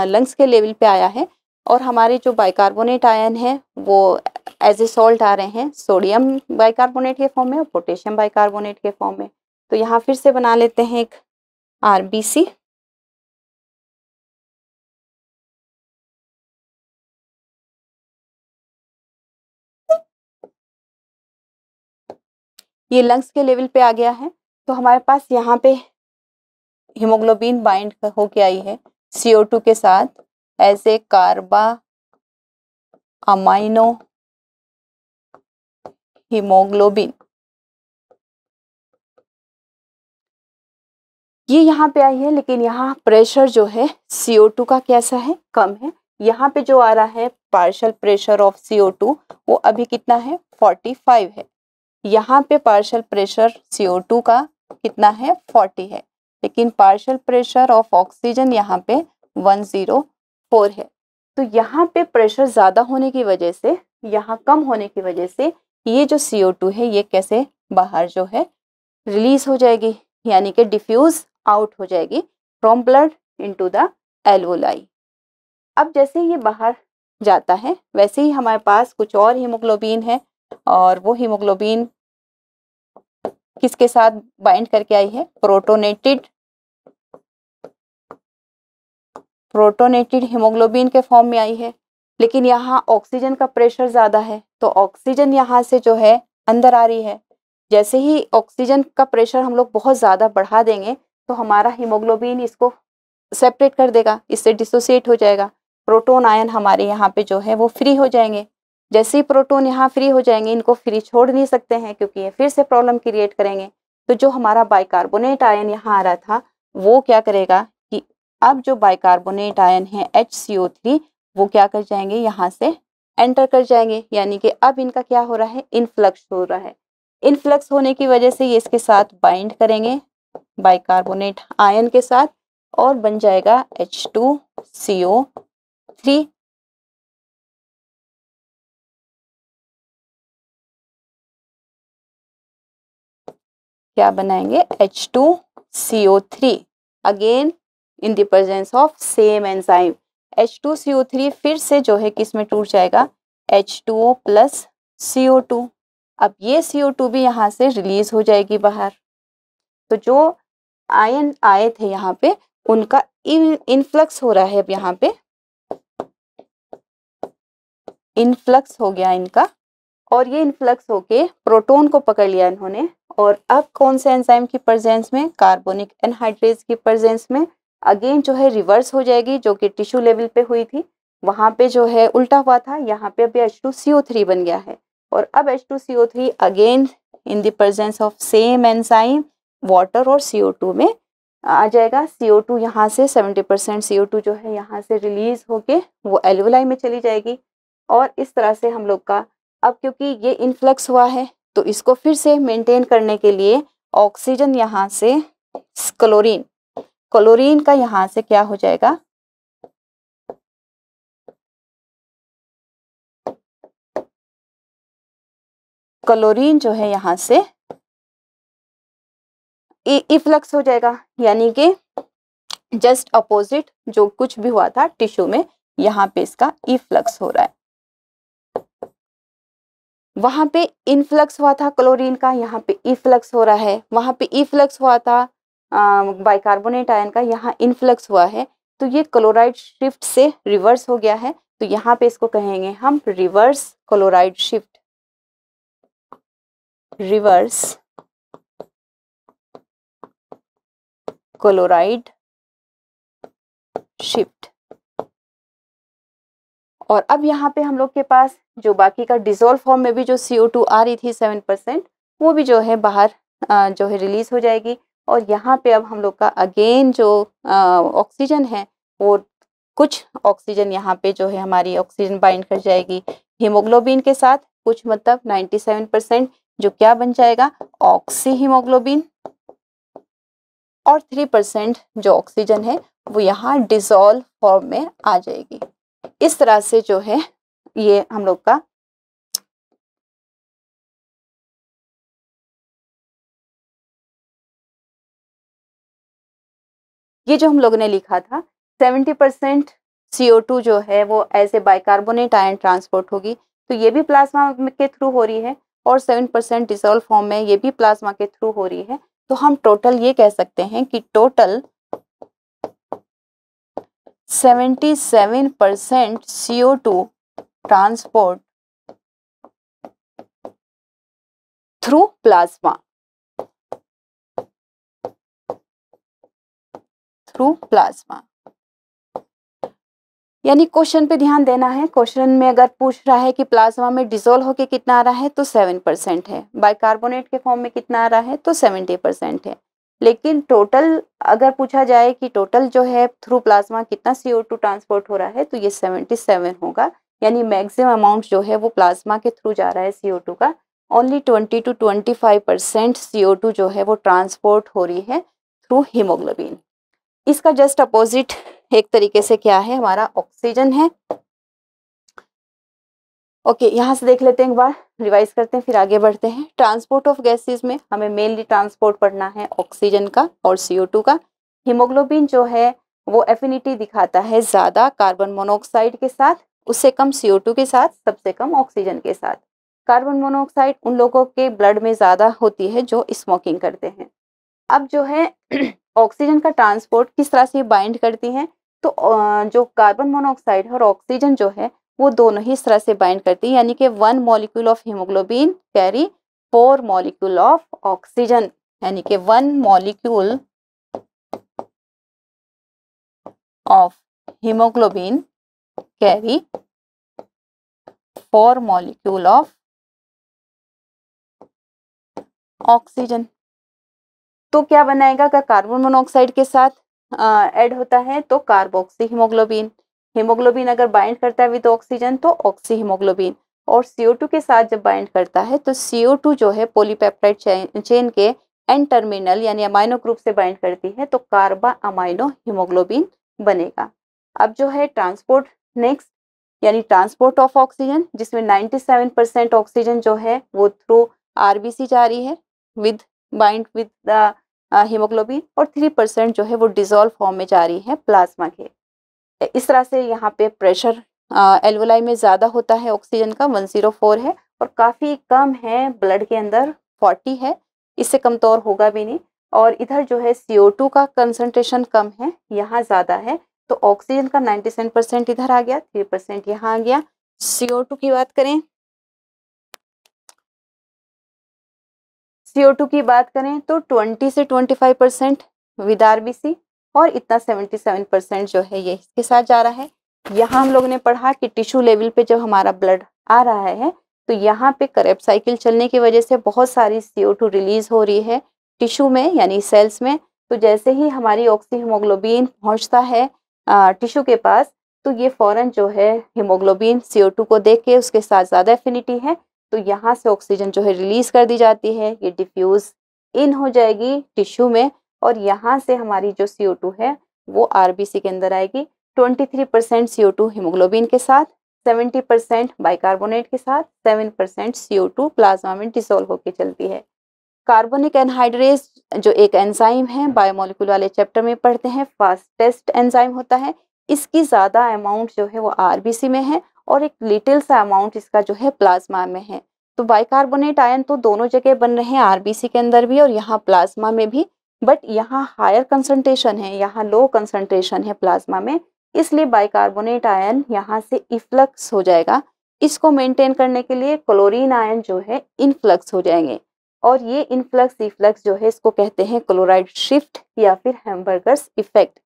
लंग्स के लेवल पे आया है और हमारे जो बाइकार्बोनेट आयन है वो एज ए सॉल्ट आ रहे हैं, सोडियम बाइकार्बोनेट के फॉर्म में और पोटेशियम बाइकार्बोनेट के फॉर्म में। तो यहाँ फिर से बना लेते हैं एक RBC। ये लंग्स के लेवल पे आ गया है। तो हमारे पास यहाँ पे हीमोग्लोबिन बाइंड होके आई है CO2 के साथ एज ए कार्बा अमाइनो हीमोग्लोबिन। ये यहाँ पे आई है, लेकिन यहाँ प्रेशर जो है CO2 का कैसा है, कम है। यहाँ पे जो आ रहा है पार्शियल प्रेशर ऑफ CO2 वो अभी कितना है, 45 है। यहाँ पे पार्शियल प्रेशर CO2 का कितना है, 40 है, लेकिन पार्शियल प्रेशर ऑफ ऑक्सीजन यहाँ पे 104 है। तो यहाँ पे प्रेशर ज़्यादा होने की वजह से, यहाँ कम होने की वजह से ये जो CO2 है ये कैसे बाहर जो है रिलीज हो जाएगी, यानी कि डिफ्यूज आउट हो जाएगी from blood into the alveoli. अब जैसे ये बाहर जाता है वैसे ही हमारे पास कुछ और हीमोग्लोबिन है और वो हीमोग्लोबिन किसके साथ बाइंड करके आई है, प्रोटोनेटेड हीमोग्लोबिन के फॉर्म में आई है। लेकिन यहाँ ऑक्सीजन का प्रेशर ज़्यादा है तो ऑक्सीजन यहाँ से जो है अंदर आ रही है। जैसे ही ऑक्सीजन का प्रेशर हम लोग बहुत ज़्यादा बढ़ा देंगे तो हमारा हीमोग्लोबिन इसको सेपरेट कर देगा, इससे डिसोसिएट हो जाएगा। प्रोटॉन आयन हमारे यहाँ पे जो है वो फ्री हो जाएंगे। जैसे ही प्रोटॉन यहाँ फ्री हो जाएंगे, इनको फ्री छोड़ नहीं सकते हैं क्योंकि ये फिर से प्रॉब्लम क्रिएट करेंगे। तो जो हमारा बाइकार्बोनेट आयन यहाँ आ रहा था वो क्या करेगा कि अब जो बाइकार्बोनेट आयन है HCO3 वो क्या कर जाएंगे, यहाँ से एंटर कर जाएंगे, यानी कि अब इनका क्या हो रहा है, इनफ्लक्स हो रहा है। इनफ्लक्स होने की वजह से ये इसके साथ बाइंड करेंगे बाइकार्बोनेट आयन के साथ और बन जाएगा H2CO3। क्या बनाएंगे, H2CO3 again in the presence of same enzyme. H2CO3 फिर से जो है किस में टूट जाएगा, H2O प्लस CO2। अब ये CO2 भी यहाँ से रिलीज हो जाएगी बाहर। तो जो आयन आए थे यहाँ पे उनका इनफ्लक्स हो रहा है, अब यहाँ पे इनफ्लक्स हो गया इनका और ये इनफ्लक्स होके प्रोटॉन को पकड़ लिया इन्होंने। और अब कौन से एंजाइम की प्रेजेंस में, कार्बोनिक एनहाइड्रेज की प्रेजेंस में अगेन जो है रिवर्स हो जाएगी, जो कि टिश्यू लेवल पे हुई थी वहां पे जो है उल्टा हुआ था, यहाँ पे अभी H2CO3 बन गया है। और अब H2CO3 again in the presence of same enzyme water और CO2 में आ जाएगा। CO2 यहाँ से 70% CO2 जो है यहाँ से रिलीज होके वो एल्वोलाई में चली जाएगी। और इस तरह से हम लोग का अब क्योंकि ये इनफ्लक्स हुआ है तो इसको फिर से मेंटेन करने के लिए ऑक्सीजन यहाँ से क्लोरीन का यहाँ से क्या हो जाएगा, क्लोरीन जो है यहाँ से इफ्लक्स हो जाएगा, यानी कि जस्ट अपोजिट जो कुछ भी हुआ था टिश्यू में यहाँ पे इसका इफ्लक्स हो रहा है। वहां पे इनफ्लक्स हुआ था क्लोरीन का, यहाँ पे इफ्लक्स हो रहा है। वहां पे इफ्लक्स हुआ था बाइकार्बोनेट आयन का, यहाँ इनफ्लक्स हुआ है। तो ये क्लोराइड शिफ्ट से रिवर्स हो गया है। तो यहाँ पे इसको कहेंगे हम reverse chloride shift, reverse chloride shift. और अब यहाँ पे हम लोग के पास जो बाकी का डिसॉल्व फॉर्म में भी जो CO2 आ रही थी 7%, वो भी जो है बाहर जो है रिलीज हो जाएगी। और यहाँ पे अब हम लोग का अगेन जो ऑक्सीजन है वो कुछ ऑक्सीजन यहाँ पे जो है हमारी ऑक्सीजन बाइंड कर जाएगी हीमोग्लोबिन के साथ, कुछ मतलब 97% जो क्या बन जाएगा, ऑक्सी हीमोग्लोबिन। और 3% जो ऑक्सीजन है वो यहाँ डिसॉल्व फॉर्म में आ जाएगी। इस तरह से जो है ये हम लोग का ये जो हम लोगों ने लिखा था 70% CO2 जो है वो ऐसे बाइकार्बोनेट आयन ट्रांसपोर्ट होगी, तो ये भी प्लाज्मा के थ्रू हो रही है, और 7% डिसॉल्व फॉर्म में ये भी प्लाज्मा के थ्रू हो रही है। तो हम टोटल ये कह सकते हैं कि total 77% CO2 transport through plasma, यानी क्वेश्चन पे ध्यान देना है। क्वेश्चन में अगर पूछ रहा है कि प्लाज्मा में डिसॉल्व होके कितना आ रहा है तो 7% है, बाइकार्बोनेट के फॉर्म में कितना आ रहा है तो 70% है। लेकिन टोटल अगर पूछा जाए कि टोटल जो है थ्रू प्लाज्मा कितना CO2 ट्रांसपोर्ट हो रहा है तो ये 77 होगा, यानी मैक्सिमम अमाउंट जो है वो प्लाज्मा के थ्रू जा रहा है CO2 का। ओनली 20 to 25% CO2 जो है वो ट्रांसपोर्ट हो रही है थ्रू हीमोग्लोबिन। इसका जस्ट अपोजिट एक तरीके से क्या है, हमारा ऑक्सीजन है। ओके, यहाँ से देख लेते हैं, एक बार रिवाइज करते हैं फिर आगे बढ़ते हैं। ट्रांसपोर्ट ऑफ गैसेस में हमें मेनली ट्रांसपोर्ट पढ़ना है ऑक्सीजन का और CO2 का। हीमोग्लोबिन जो है वो एफिनिटी दिखाता है ज़्यादा कार्बन मोनोऑक्साइड के साथ, उससे कम CO2 के साथ, सबसे कम ऑक्सीजन के साथ। कार्बन मोनोऑक्साइड उन लोगों के ब्लड में ज़्यादा होती है जो स्मोकिंग करते हैं। अब जो है ऑक्सीजन का ट्रांसपोर्ट किस तरह से बाइंड करती हैं, तो जो कार्बन मोनोऑक्साइड है और ऑक्सीजन जो है वो दोनों ही इस तरह से बाइंड करती है, यानी कि 1 molecule of haemoglobin carry 4 molecule of oxygen, यानी कि 1 molecule of haemoglobin carry 4 molecule of oxygen. तो क्या बनाएगा, अगर कार्बन मोनोऑक्साइड के साथ ऐड होता है तो कार्बोक्सी हीमोग्लोबिन, हीमोग्लोबिन अगर बाइंड करता है विद ऑक्सीजन तो ऑक्सी हीमोग्लोबिन, और CO2 के साथ जब बाइंड करता है तो CO2 जो है पॉलीपेप्टाइड चेन के एन टर्मिनल यानी अमाइनो ग्रुप से बाइंड करती है तो कार्बा अमाइनो हीमोग्लोबिन बनेगा। अब जो है ट्रांसपोर्ट नेक्स्ट, यानी ट्रांसपोर्ट ऑफ ऑक्सीजन, जिसमें 97% ऑक्सीजन जो है वो थ्रू RBC जा रही है with bind with the haemoglobin, और 3% जो है वो डिसॉल्व फॉर्म में जा रही है प्लाज्मा के। इस तरह से यहाँ पे प्रेशर एल्वोलाई में ज़्यादा होता है ऑक्सीजन का 104 है, और काफ़ी कम है ब्लड के अंदर 40 है, इससे कम तो और होगा भी नहीं। और इधर जो है CO2 का कंसंट्रेशन कम है, यहाँ ज़्यादा है, तो ऑक्सीजन का 97% इधर आ गया, 3% यहाँ आ गया। CO2 की बात करें, CO2 की बात करें तो 20 से 25% विद RBC, और इतना 77% जो है ये इसके साथ जा रहा है। यहाँ हम लोग ने पढ़ा कि टिश्यू लेवल पे जब हमारा ब्लड आ रहा है तो यहाँ पे करेब्ट साइकिल चलने की वजह से बहुत सारी CO2 रिलीज हो रही है टिश्यू में यानी सेल्स में। तो जैसे ही हमारी ऑक्सी हीमोग्लोबिन पहुँचता है टिश्यू के पास, तो ये फौरन जो है हीमोग्लोबिन CO2 को देख के उसके साथ ज़्यादा एफिनिटी है, तो यहाँ से ऑक्सीजन जो है रिलीज कर दी जाती है, ये डिफ्यूज इन हो जाएगी टिश्यू में, और यहाँ से हमारी जो CO2 है वो RBC के अंदर आएगी। 23% CO2 हीमोग्लोबिन के साथ, 70% बाइकार्बोनेट के साथ, 7% CO2 प्लाज्मा में डिसॉल्व होकर चलती है। कार्बोनिक एनहाइड्रेज जो एक एंजाइम है, बायोमोलिक्यूल वाले चैप्टर में पढ़ते हैं, फास्टेस्ट एंजाइम होता है, इसकी ज़्यादा अमाउंट जो है वो RBC में है और एक लिटिल सा अमाउंट इसका जो है प्लाज्मा में है। तो बाइकार्बोनेट आयन तो दोनों जगह बन रहे हैं, RBC के अंदर भी और यहाँ प्लाज्मा में भी, बट यहाँ हायर कंसंट्रेशन है, यहाँ लो कंसंट्रेशन है प्लाज्मा में, इसलिए बाइकार्बोनेट आयन यहाँ से इफ्लक्स हो जाएगा। इसको मेंटेन करने के लिए क्लोरीन आयन जो है इनफ्लक्स हो जाएंगे, और ये इनफ्लक्स इफ्लक्स जो है इसको कहते हैं क्लोराइड शिफ्ट या फिर हैम्बर्गर्स इफेक्ट।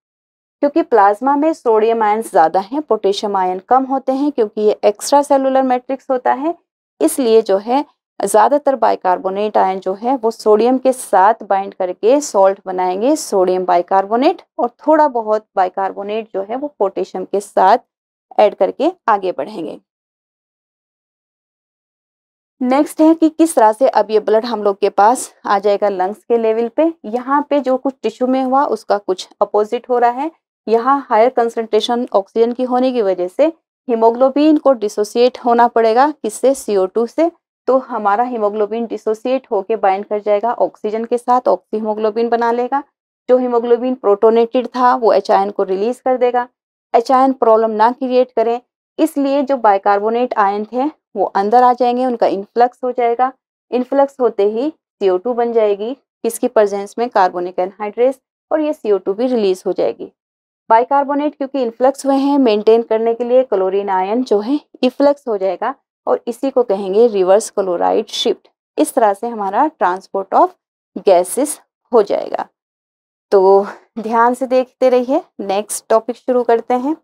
क्योंकि प्लाज्मा में सोडियम आयन ज़्यादा हैं, पोटेशियम आयन कम होते हैं, क्योंकि ये एक्स्ट्रा सेलुलर मैट्रिक्स होता है, इसलिए जो है ज़्यादातर बाइकार्बोनेट आयन जो है वो सोडियम के साथ बाइंड करके सॉल्ट बनाएंगे, सोडियम बाइकार्बोनेट, और थोड़ा बहुत बाइकार्बोनेट जो है वो पोटेशियम के साथ ऐड करके आगे बढ़ेंगे। नेक्स्ट है कि किस तरह से अब ये ब्लड हम लोग के पास आ जाएगा लंग्स के लेवल पे। यहाँ पे जो कुछ टिश्यू में हुआ उसका कुछ अपोजिट हो रहा है। यहाँ हायर कंसंट्रेशन ऑक्सीजन की होने की वजह से हीमोग्लोबिन को डिसोसिएट होना पड़ेगा, किससे, CO2 से। तो हमारा हीमोग्लोबिन डिसोसिएट होके बाइंड कर जाएगा ऑक्सीजन के साथ, ऑक्सी हीमोग्लोबिन बना लेगा। जो हीमोग्लोबिन प्रोटोनेटेड था वो H आयन को रिलीज कर देगा। H आयन प्रॉब्लम ना क्रिएट करें, इसलिए जो बाइकार्बोनेट आयन थे वो अंदर आ जाएंगे, उनका इन्फ्लक्स हो जाएगा। इन्फ्लक्स होते ही CO2 बन जाएगी, किसकी प्रेजेंस में, कार्बोनिक एनहाइड्रेस, और ये CO2 भी रिलीज हो जाएगी। बाइकार्बोनेट क्योंकि इन्फ्लक्स हुए हैं, मेंटेन करने के लिए क्लोरीन आयन जो है इफ्लक्स हो जाएगा, और इसी को कहेंगे रिवर्स क्लोराइड शिफ्ट। इस तरह से हमारा ट्रांसपोर्ट ऑफ गैसेस हो जाएगा। तो ध्यान से देखते रहिए, नेक्स्ट टॉपिक शुरू करते हैं।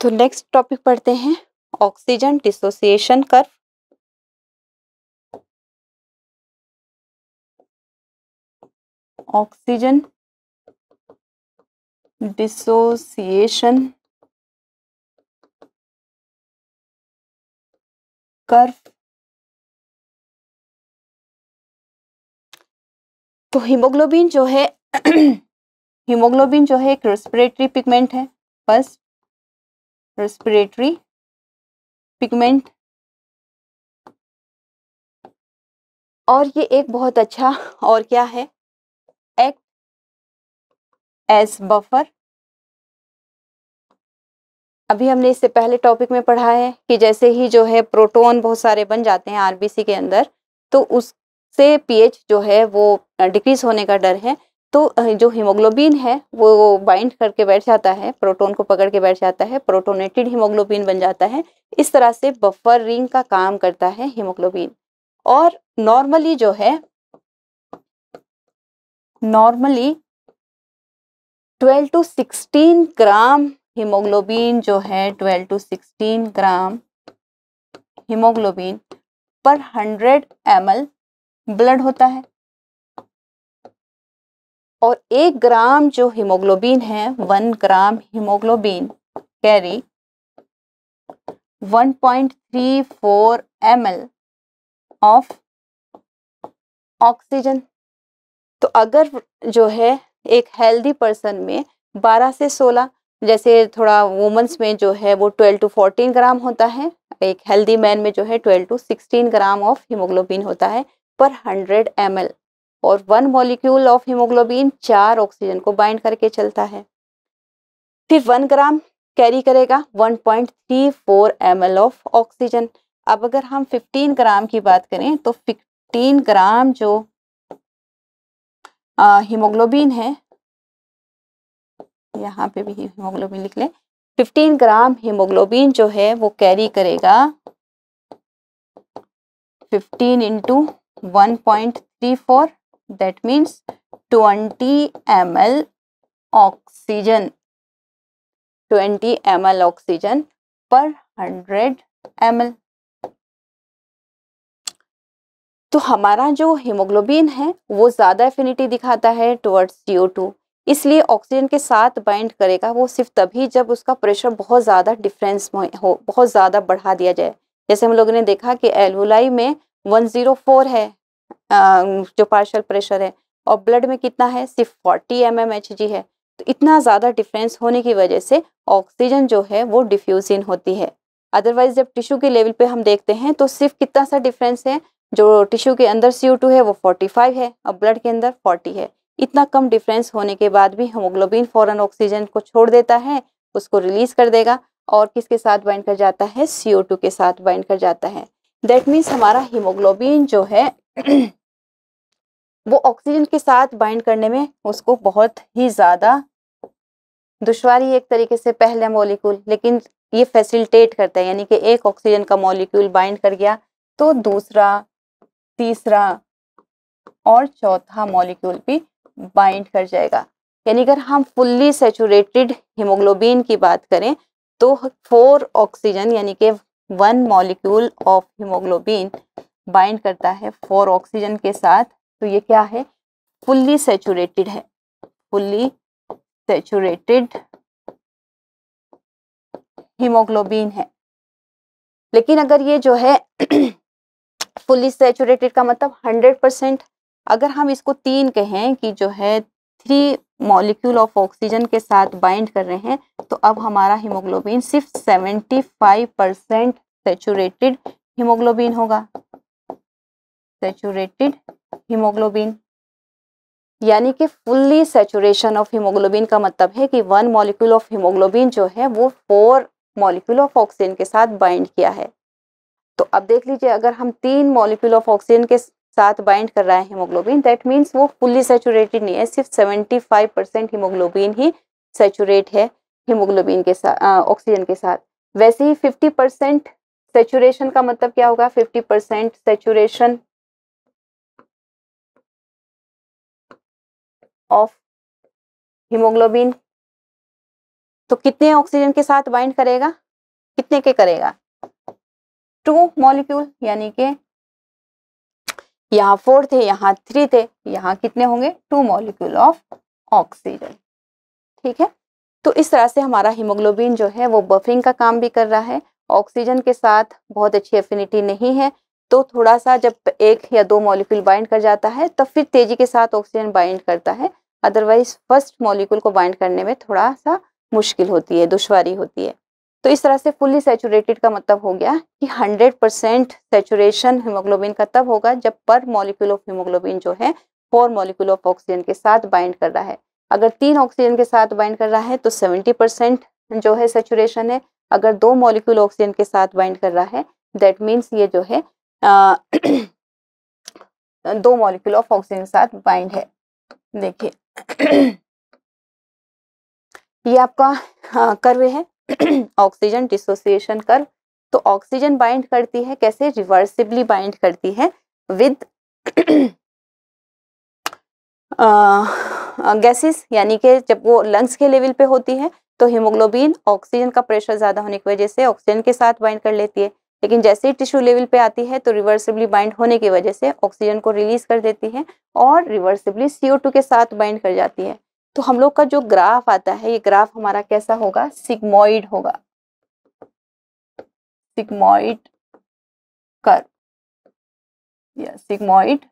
तो नेक्स्ट टॉपिक पढ़ते हैं, oxygen dissociation curve. Oxygen dissociation curve. तो हीमोग्लोबिन जो है हीमोग्लोबिन जो है एक रेस्पिरेटरी पिगमेंट है, फर्स्ट रेस्पिरेटरी पिगमेंट, और ये एक बहुत अच्छा और क्या है, एक्ट एज बफर। अभी हमने इससे पहले टॉपिक में पढ़ा है कि जैसे ही जो है प्रोटॉन बहुत सारे बन जाते हैं आरबीसी के अंदर, तो उससे पीएच जो है वो डिक्रीज होने का डर है। तो जो हीमोग्लोबिन है वो बाइंड करके बैठ जाता है, प्रोटॉन को पकड़ के बैठ जाता है, प्रोटोनेटेड हीमोग्लोबिन बन जाता है। इस तरह से बफर रिंग का काम करता है हीमोग्लोबिन। और नॉर्मली जो है 12 to 16 ग्राम हीमोग्लोबिन जो है 12 to 16 ग्राम हीमोग्लोबिन पर 100 ml ब्लड होता है। और 1 ग्राम जो हीमोग्लोबिन है, 1 ग्राम haemoglobin carry 1.34 ml of oxygen. तो अगर जो है एक हेल्दी पर्सन में 12 से 16, जैसे थोड़ा वुमेन्स में जो है वो 12 to 14 ग्राम होता है, एक हेल्दी मैन में जो है 12 to 16 ग्राम ऑफ हीमोग्लोबिन होता है पर 100 ml। और 1 मॉलिक्यूल ऑफ हीमोग्लोबिन 4 ऑक्सीजन को बाइंड करके चलता है। फिर 1 ग्राम कैरी करेगा 1.34 ml ऑफ ऑक्सीजन। अब अगर हम 15 ग्राम की बात करें तो 15 ग्राम जो हीमोग्लोबिन है, यहाँ पे भी हीमोग्लोबिन लिख लें, 15 ग्राम हीमोग्लोबिन जो है वो कैरी करेगा 15 into 1.34, that means 20 ml oxygen, 20 ml oxygen पर 100 ml। तो हमारा जो हीमोग्लोबिन है वो ज़्यादा एफिनिटी दिखाता है टुवर्ड्स CO2, इसलिए ऑक्सीजन के साथ बाइंड करेगा वो सिर्फ तभी जब उसका प्रेशर बहुत ज़्यादा डिफरेंस हो, बहुत ज़्यादा बढ़ा दिया जाए। जैसे हम लोगों ने देखा कि एल्वुलाई में 104 है जो पार्शियल प्रेशर है, और ब्लड में कितना है, सिर्फ 40 mmHg है। तो इतना ज़्यादा डिफरेंस होने की वजह से ऑक्सीजन जो है वो डिफ्यूजिन होती है। अदरवाइज जब टिश्यू के लेवल पे हम देखते हैं तो सिर्फ कितना सा डिफरेंस है, जो टिश्यू के अंदर CO2 है वो 45 है और ब्लड के अंदर 40 है। इतना कम डिफरेंस होने के बाद भी हीमोग्लोबिन फौरन ऑक्सीजन को छोड़ देता है, उसको रिलीज कर देगा, और किसके साथ बाइंड कर जाता है, CO2 के साथ बाइंड कर जाता है। दैट मीन्स हमारा हीमोग्लोबिन जो है वो ऑक्सीजन के साथ बाइंड करने में उसको बहुत ही ज़्यादा दुश्वारी है एक तरीके से, पहला मॉलिक्यूल, लेकिन ये फैसिलिटेट करता है, यानी कि एक ऑक्सीजन का मॉलिक्यूल बाइंड कर गया तो दूसरा, तीसरा और चौथा मॉलिक्यूल भी बाइंड कर जाएगा। यानी अगर हम फुल्ली सैचुरेटेड हीमोग्लोबिन की बात करें तो 4 ऑक्सीजन यानी कि 1 मॉलिक्यूल ऑफ हीमोग्लोबिन बाइंड करता है 4 ऑक्सीजन के साथ। तो ये क्या है, फुल्ली सैचुरेटेड है, फुल्ली सैचुरेटेड हीमोग्लोबिन है। लेकिन अगर ये जो है फुल्ली सैचुरेटेड का मतलब 100%, अगर हम इसको 3 कहें कि जो है 3 मॉलिक्यूल ऑफ ऑक्सीजन के साथ बाइंड कर रहे हैं, तो अब हमारा हीमोग्लोबिन सिर्फ 75% सैचुरेटेड हीमोग्लोबिन होगा, सैचुरेटेड हीमोग्लोबिन। यानी कि फुल्ली सैचुरेशन ऑफ हीमोग्लोबिन का मतलब है कि 1 मॉलिक्यूल ऑफ हीमोग्लोबिन जो है वो 4 मॉलिक्यूल ऑफ ऑक्सीजन के साथ बाइंड किया है। तो अब देख लीजिए, अगर हम 3 मॉलिक्यूल ऑफ ऑक्सीजन के साथ बाइंड कर रहा है हीमोग्लोबिन, दैट मीन्स वो फुल्ली सैचुरेटेड नहीं है, सिर्फ 75% हीमोग्लोबिन ही सैचुरेट है हीमोग्लोबिन के साथ, ऑक्सीजन के साथ। वैसे ही 50% सैचुरेशन का मतलब क्या होगा, 50% सैचुरेशन ऑफ हीमोग्लोबिन तो कितने ऑक्सीजन के साथ बाइंड करेगा, कितने के करेगा, 2 मॉलिक्यूल। यानी कि यहाँ 4 थे, यहाँ 3 थे, यहाँ कितने होंगे, 2 मॉलिक्यूल ऑफ ऑक्सीजन। ठीक है, तो इस तरह से हमारा हीमोग्लोबिन जो है वो बफरिंग का काम भी कर रहा है। ऑक्सीजन के साथ बहुत अच्छी एफिनिटी नहीं है, तो थोड़ा सा जब 1 या 2 मॉलिक्यूल बाइंड कर जाता है तब फिर तेजी के साथ ऑक्सीजन बाइंड करता है। अदरवाइज फर्स्ट मॉलिक्यूल को बाइंड करने में थोड़ा सा मुश्किल होती है, दुश्वारी होती है। तो इस तरह से फुल्ली सैचुरेटेड का मतलब हो गया कि 100% सैचुरेशन हीमोग्लोबिन का तब होगा जब पर मॉलिक्यूल ऑफ हीमोग्लोबिन जो है 4 मॉलिक्यूल ऑफ ऑक्सीजन के साथ बाइंड कर रहा है। अगर 3 ऑक्सीजन के साथ बाइंड कर रहा है तो 70% जो है सैचुरेशन है। अगर 2 मॉलिक्यूल ऑक्सीजन के साथ बाइंड कर रहा है, दैट मीन्स ये जो है 2 मॉलिक्यूल ऑफ ऑक्सीजन के साथ बाइंड है। देखिए ये आपका कर्व है ऑक्सीजन डिसोसिएशन कर्व। तो ऑक्सीजन बाइंड करती है कैसे, रिवर्सिबली बाइंड करती है विद गैसेस। यानी कि जब वो लंग्स के लेवल पे होती है तो हीमोग्लोबिन ऑक्सीजन का प्रेशर ज्यादा होने की वजह से ऑक्सीजन के साथ बाइंड कर लेती है, लेकिन जैसे ही टिश्यू लेवल पे आती है तो रिवर्सिबली बाइंड होने की वजह से ऑक्सीजन को रिलीज कर देती है और रिवर्सिबली CO2 के साथ बाइंड कर जाती है। तो हम लोग का जो ग्राफ आता है, ये ग्राफ हमारा कैसा होगा, सिग्मोइड होगा, सिग्मोइड कर्व या सिग्मोइड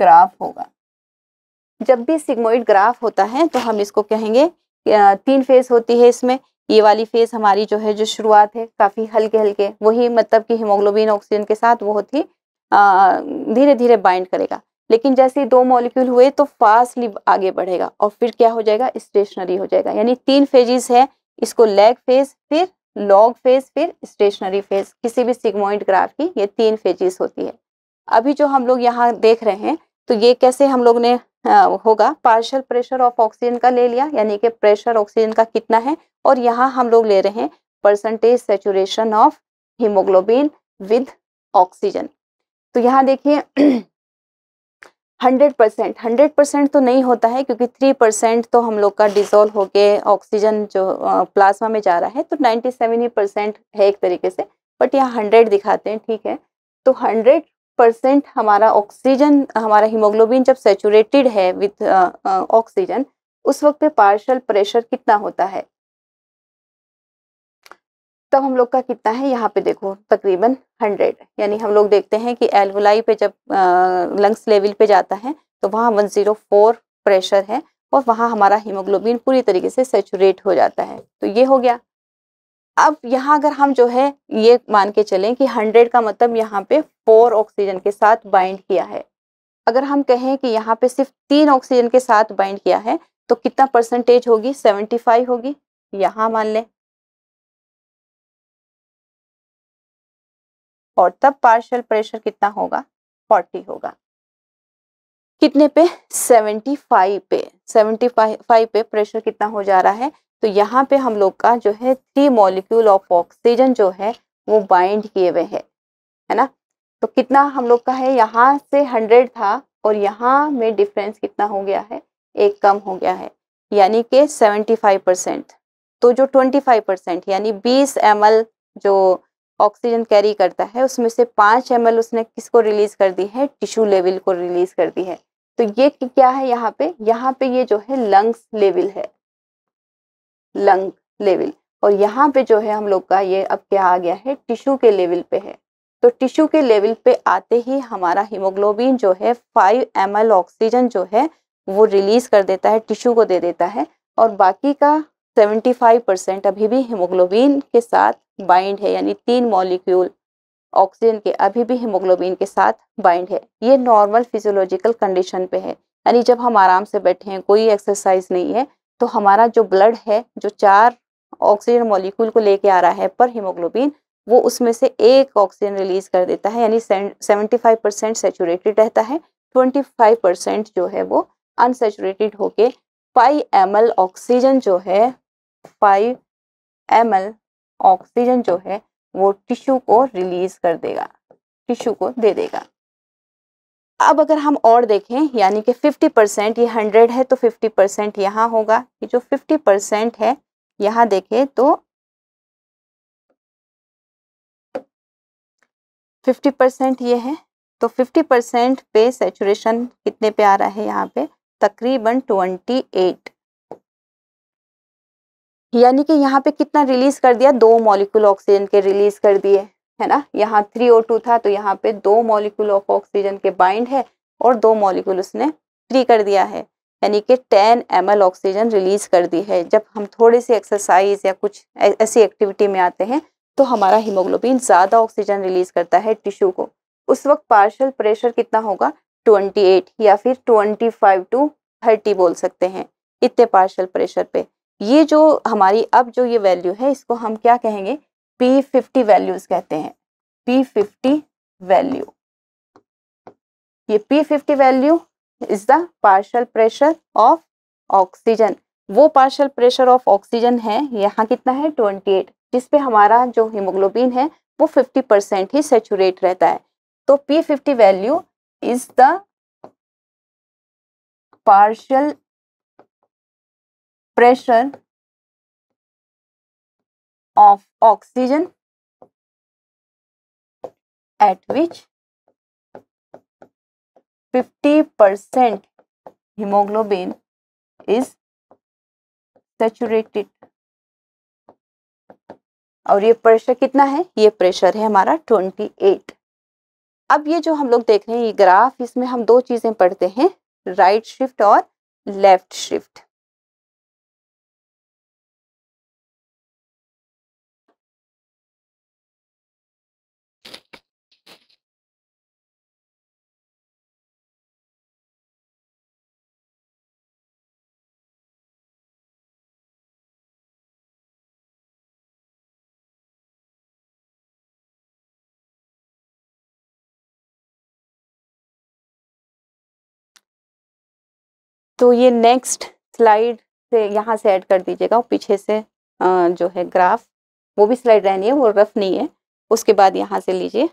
ग्राफ होगा। जब भी सिग्मोइड ग्राफ होता है तो हम इसको कहेंगे 3 फेज होती है इसमें। ये वाली फेज हमारी जो है, जो शुरुआत है काफी हल्के हल्के, वही मतलब कि हीमोग्लोबिन ऑक्सीजन के साथ बहुत ही धीरे धीरे बाइंड करेगा। लेकिन जैसे ही 2 मॉलिक्यूल हुए तो फास्टली आगे बढ़ेगा और फिर क्या हो जाएगा, स्टेशनरी हो जाएगा। यानी 3 फेजेस है इसको, लैग फेज, फिर लॉग फेज, फिर स्टेशनरी फेज। किसी भी सिग्मोइड ग्राफ की ये 3 फेजेस होती है। अभी जो हम लोग यहाँ देख रहे हैं तो ये कैसे हम लोग ने होगा, पार्शियल प्रेशर ऑफ ऑक्सीजन का ले लिया, यानी कि प्रेशर ऑक्सीजन का कितना है, और यहाँ हम लोग ले रहे हैं percentage saturation of haemoglobin with oxygen. तो यहाँ देखिए 100% तो नहीं होता है, क्योंकि 3% तो हम लोग का डिसॉल्व होके ऑक्सीजन जो प्लाज्मा में जा रहा है, तो 97% है एक तरीके से, बट यहाँ 100 दिखाते हैं, ठीक है। तो 100% हमारा ऑक्सीजन, हमारा हीमोग्लोबिन जब सैचुरेटेड है विद ऑक्सीजन, उस वक्त पे पार्शियल प्रेशर कितना होता है, तब हम लोग का कितना है, यहाँ पे देखो तकरीबन 100। यानी हम लोग देखते हैं कि एल्वोलाई पे जब लंग्स लेवल पे जाता है तो वहाँ 104 प्रेशर है और वहाँ हमारा हीमोग्लोबिन पूरी तरीके से सैचुरेट हो जाता है। तो ये हो गया। अब यहाँ अगर हम जो है ये मान के चलें कि 100 का मतलब यहाँ पे 4 ऑक्सीजन के साथ बाइंड किया है। अगर हम कहें कि यहाँ पे सिर्फ 3 ऑक्सीजन के साथ बाइंड किया है तो कितना परसेंटेज होगी, 75 होगी। यहाँ मान लें, और तब पार्शियल प्रेशर कितना होगा, 40 होगा। कितने पे, 75 पे। 75 पे प्रेशर कितना हो जा रहा है, तो यहाँ पे हम लोग का जो है 3 मॉलिक्यूल ऑफ ऑक्सीजन जो है वो बाइंड किए हुए है ना। तो कितना हम लोग का है, यहाँ से 100 था और यहाँ में डिफरेंस कितना हो गया है, एक कम हो गया है, यानी कि 75%। तो जो 25% यानी 20 ml जो ऑक्सीजन कैरी करता है, उसमें से 5 ml उसने किसको रिलीज कर दी है, टिश्यू लेवल को रिलीज कर दी है। तो ये क्या है यहाँ पे ये जो है लंग्स लेवल है, लंग लेवल, और यहाँ पे जो है हम लोग का ये अब क्या आ गया है, टिश्यू के लेवल पे है। तो टिश्यू के लेवल पे आते ही हमारा हीमोग्लोबिन जो है 5 ml ऑक्सीजन जो है वो रिलीज कर देता है, टिश्यू को दे देता है, और बाकी का 75% अभी भी हीमोग्लोबिन के साथ बाइंड है, यानी 3 मॉलिक्यूल ऑक्सीजन के अभी भी हीमोग्लोबिन के साथ बाइंड है। ये नॉर्मल फिजियोलॉजिकल कंडीशन पे है, यानी जब हम आराम से बैठे हैं, कोई एक्सरसाइज नहीं है, तो हमारा जो ब्लड है जो 4 ऑक्सीजन मॉलिक्यूल को लेके आ रहा है पर हीमोग्लोबिन, वो उसमें से 1 ऑक्सीजन रिलीज कर देता है, यानी 75% सैचुरेटेड रहता है, 25% जो है वो अनसैचुरेटेड होके 5 ml ऑक्सीजन जो है 5 ml ऑक्सीजन जो है वो टिश्यू को रिलीज कर देगा, टिश्यू को दे देगा। अब अगर हम और देखें, यानी कि 50%, ये 100 है तो 50% यहाँ होगा, ये जो 50% है यहाँ देखें तो 50% ये है, तो 50% पे सैचुरेशन कितने पे आ रहा है यहाँ पे, तकरीबन 28, यानी कि यहाँ पे कितना रिलीज कर दिया, 2 मॉलिक्यूल ऑक्सीजन के रिलीज कर दिए, है ना। यहाँ 3O2 था तो यहाँ पे 2 मॉलिक्यूल ऑफ ऑक्सीजन के बाइंड है और 2 मॉलिक्यूल उसने फ्री कर दिया है, यानी कि 10 ml ऑक्सीजन रिलीज कर दी है। जब हम थोड़ी सी एक्सरसाइज या कुछ ऐसी एक्टिविटी में आते हैं तो हमारा हीमोग्लोबिन ज्यादा ऑक्सीजन रिलीज करता है टिश्यू को, उस वक्त पार्शियल प्रेशर कितना होगा, 28 या फिर 25 to 30 बोल सकते हैं, इतने पार्शियल प्रेशर पे। ये जो हमारी अब जो ये वैल्यू है इसको हम क्या कहेंगे, P50 वैल्यूज कहते हैं, P50 वैल्यू। ये P50 value is the partial pressure of oxygen. वो पार्शियल प्रेशर ऑफ ऑक्सीजन है यहाँ कितना है, 28, जिसपे हमारा जो हीमोग्लोबिन है वो 50% ही सैचुरेट रहता है। तो P50 value is the partial pressure of oxygen at which 50% hemoglobin is saturated। और ये प्रेशर कितना है, ये प्रेशर है हमारा 28। अब ये जो हम लोग देख रहे हैं ये ग्राफ, इसमें हम 2 चीजें पढ़ते हैं, राइट शिफ्ट और लेफ्ट शिफ्ट। तो ये नेक्स्ट स्लाइड से यहाँ से ऐड कर दीजिएगा, पीछे से जो है ग्राफ वो भी स्लाइड रहनी है, वो रफ नहीं है, उसके बाद यहाँ से लीजिए।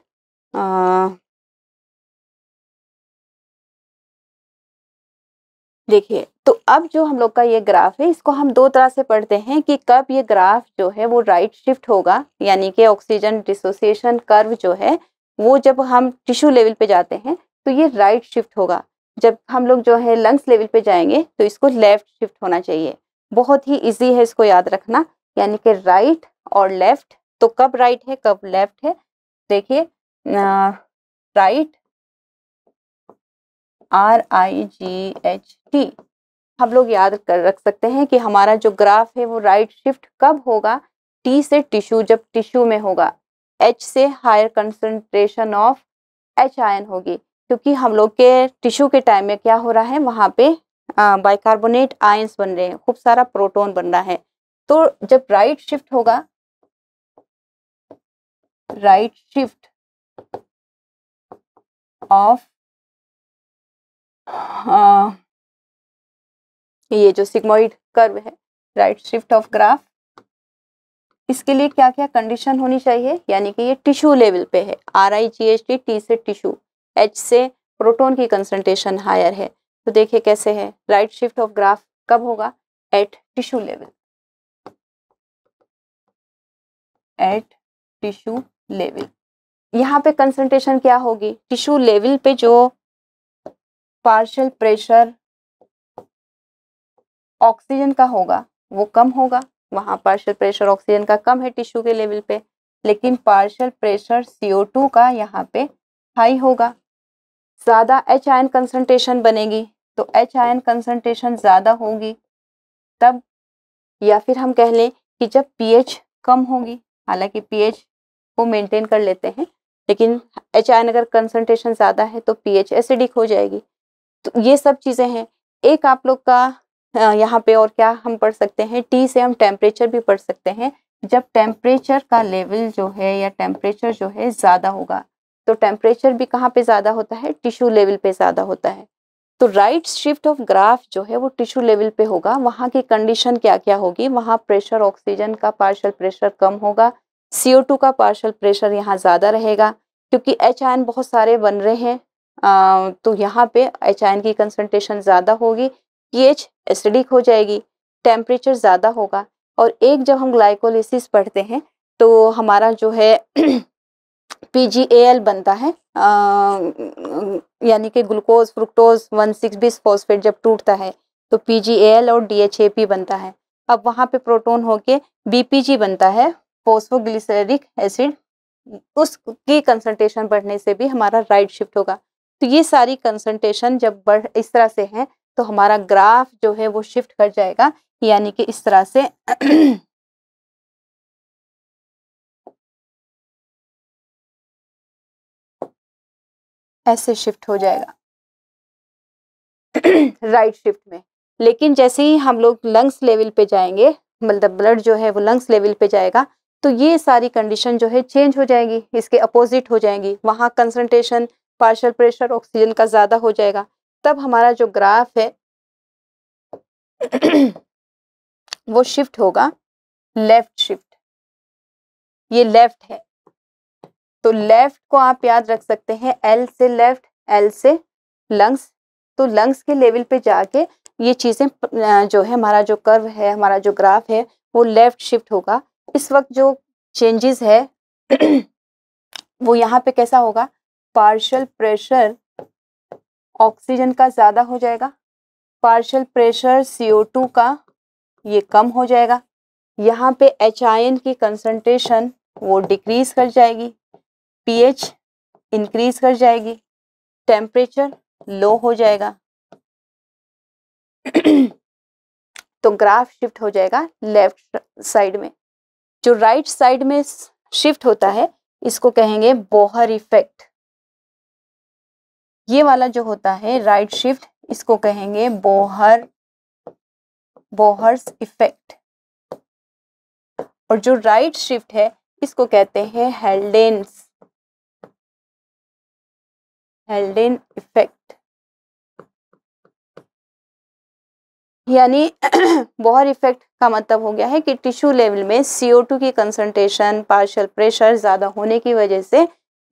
देखिए, तो अब जो हम लोग का ये ग्राफ है इसको हम 2 तरह से पढ़ते हैं कि कब ये ग्राफ जो है वो राइट शिफ्ट होगा, यानी कि ऑक्सीजन डिसोसिएशन कर्व जो है वो जब हम टिश्यू लेवल पे जाते हैं तो ये राइट शिफ्ट होगा, जब हम लोग जो है लंग्स लेवल पे जाएंगे तो इसको लेफ्ट शिफ्ट होना चाहिए। बहुत ही इजी है इसको याद रखना, यानी कि राइट और लेफ्ट। तो कब राइट है कब लेफ्ट है, देखिए राइट RIGHT हम लोग याद कर रख सकते हैं कि हमारा जो ग्राफ है वो राइट शिफ्ट कब होगा, T से टिश्यू, जब टिश्यू में होगा, H से higher concentration of H ion होगी, क्योंकि हम लोग के टिश्यू के टाइम में क्या हो रहा है, वहां पे बाइकार्बोनेट आयंस बन रहे हैं, खूब सारा प्रोटॉन बन रहा है। तो जब राइट शिफ्ट होगा, राइट शिफ्ट ऑफ ये जो सिग्मोइड कर्व है, राइट शिफ्ट ऑफ ग्राफ, इसके लिए क्या क्या कंडीशन होनी चाहिए, यानी कि ये टिश्यू लेवल पे है, RIGHT, T से टिश्यू, H से प्रोटॉन की कंसंट्रेशन हायर है। तो देखिए कैसे है, राइट शिफ्ट ऑफ ग्राफ कब होगा, at tissue level, at tissue level. यहाँ पे कंसंट्रेशन क्या होगी, टिश्यू लेवल पे जो पार्शियल प्रेशर ऑक्सीजन का होगा वो कम होगा, वहां पार्शियल प्रेशर ऑक्सीजन का कम है टिश्यू के लेवल पे, लेकिन पार्शियल प्रेशर CO2 का यहाँ पे हाई होगा, ज्यादा H आयन कंसंट्रेशन बनेगी, तो H आयन कंसंट्रेशन ज्यादा होगी तब, या फिर हम कह लें कि जब pH कम होगी, हालांकि पीएच को मेंटेन कर लेते हैं, लेकिन एच आयन अगर कंसंट्रेशन ज़्यादा है तो पीएच एसिडिक हो जाएगी। तो ये सब चीज़ें हैं। एक आप लोग का यहाँ पे और क्या हम पढ़ सकते हैं, टी से हम टेम्परेचर भी पढ़ सकते हैं। जब टेम्परेचर का लेवल जो है या टेम्परेचर जो है ज़्यादा होगा, तो टेम्परेचर भी कहाँ पे ज़्यादा होता है, टिश्यू लेवल पे ज़्यादा होता है। तो राइट शिफ्ट ऑफ ग्राफ जो है वो टिश्यू लेवल पे होगा। वहाँ की कंडीशन क्या क्या होगी, वहाँ प्रेशर, ऑक्सीजन का पार्शियल प्रेशर कम होगा, CO2 का पार्शियल प्रेशर यहाँ ज़्यादा रहेगा, क्योंकि एच आयन बहुत सारे बन रहे हैं। तो यहाँ पे एच आयन की कंसंट्रेशन ज़्यादा होगी, पीएच एसिडिक हो जाएगी, टेम्परेचर ज़्यादा होगा। और एक जब हम ग्लाइकोलिसिस पढ़ते हैं तो हमारा जो है PgAl बनता है, यानी कि ग्लूकोज फ्रुक्टोज 1,6-बिस फॉस्फेट जब टूटता है तो PgAl और DHAP बनता है। अब वहाँ पे प्रोटोन होके BPG बनता है, फॉस्फोग्लिसरिक एसिड, उसकी कंसंट्रेशन बढ़ने से भी हमारा राइट शिफ्ट होगा। तो ये सारी कंसंट्रेशन जब बढ़ इस तरह से है तो हमारा ग्राफ जो है वो शिफ्ट कर जाएगा, यानी कि इस तरह से ऐसे शिफ्ट हो जाएगा राइट शिफ्ट में। लेकिन जैसे ही हम लोग लंग्स लेवल पे जाएंगे, मतलब ब्लड जो है वो लंग्स लेवल पे जाएगा, तो ये सारी कंडीशन जो है चेंज हो जाएगी, इसके अपोजिट हो जाएंगी। वहाँ कंसंट्रेशन, पार्शियल प्रेशर ऑक्सीजन का ज़्यादा हो जाएगा। तब हमारा जो ग्राफ है वो शिफ्ट होगा लेफ्ट शिफ्ट। ये लेफ्ट है, तो लेफ्ट को आप याद रख सकते हैं, एल से लेफ्ट, एल से लंग्स। तो लंग्स के लेवल पे जाके ये चीज़ें जो है, हमारा जो कर्व है, हमारा जो ग्राफ है वो लेफ्ट शिफ्ट होगा। इस वक्त जो चेंजेस है वो यहाँ पे कैसा होगा, पार्शियल प्रेशर ऑक्सीजन का ज़्यादा हो जाएगा, पार्शियल प्रेशर CO2 का ये कम हो जाएगा। यहाँ पे एच आयन की कंसंट्रेशन वो डिक्रीज कर जाएगी, पीएच इंक्रीज कर जाएगी, टेम्परेचर लो हो जाएगा। तो ग्राफ शिफ्ट हो जाएगा लेफ्ट साइड में। जो राइट साइड में शिफ्ट होता है इसको कहेंगे बोहर इफेक्ट। ये वाला जो होता है राइट शिफ्ट, इसको कहेंगे बोहर्स इफेक्ट। और जो राइट शिफ्ट है इसको कहते हैं हेल्डेन इफेक्ट। यानी बोहर इफेक्ट का मतलब हो गया है कि टिश्यू लेवल में CO2 की कंसंट्रेशन, पार्शियल प्रेशर ज़्यादा होने की वजह से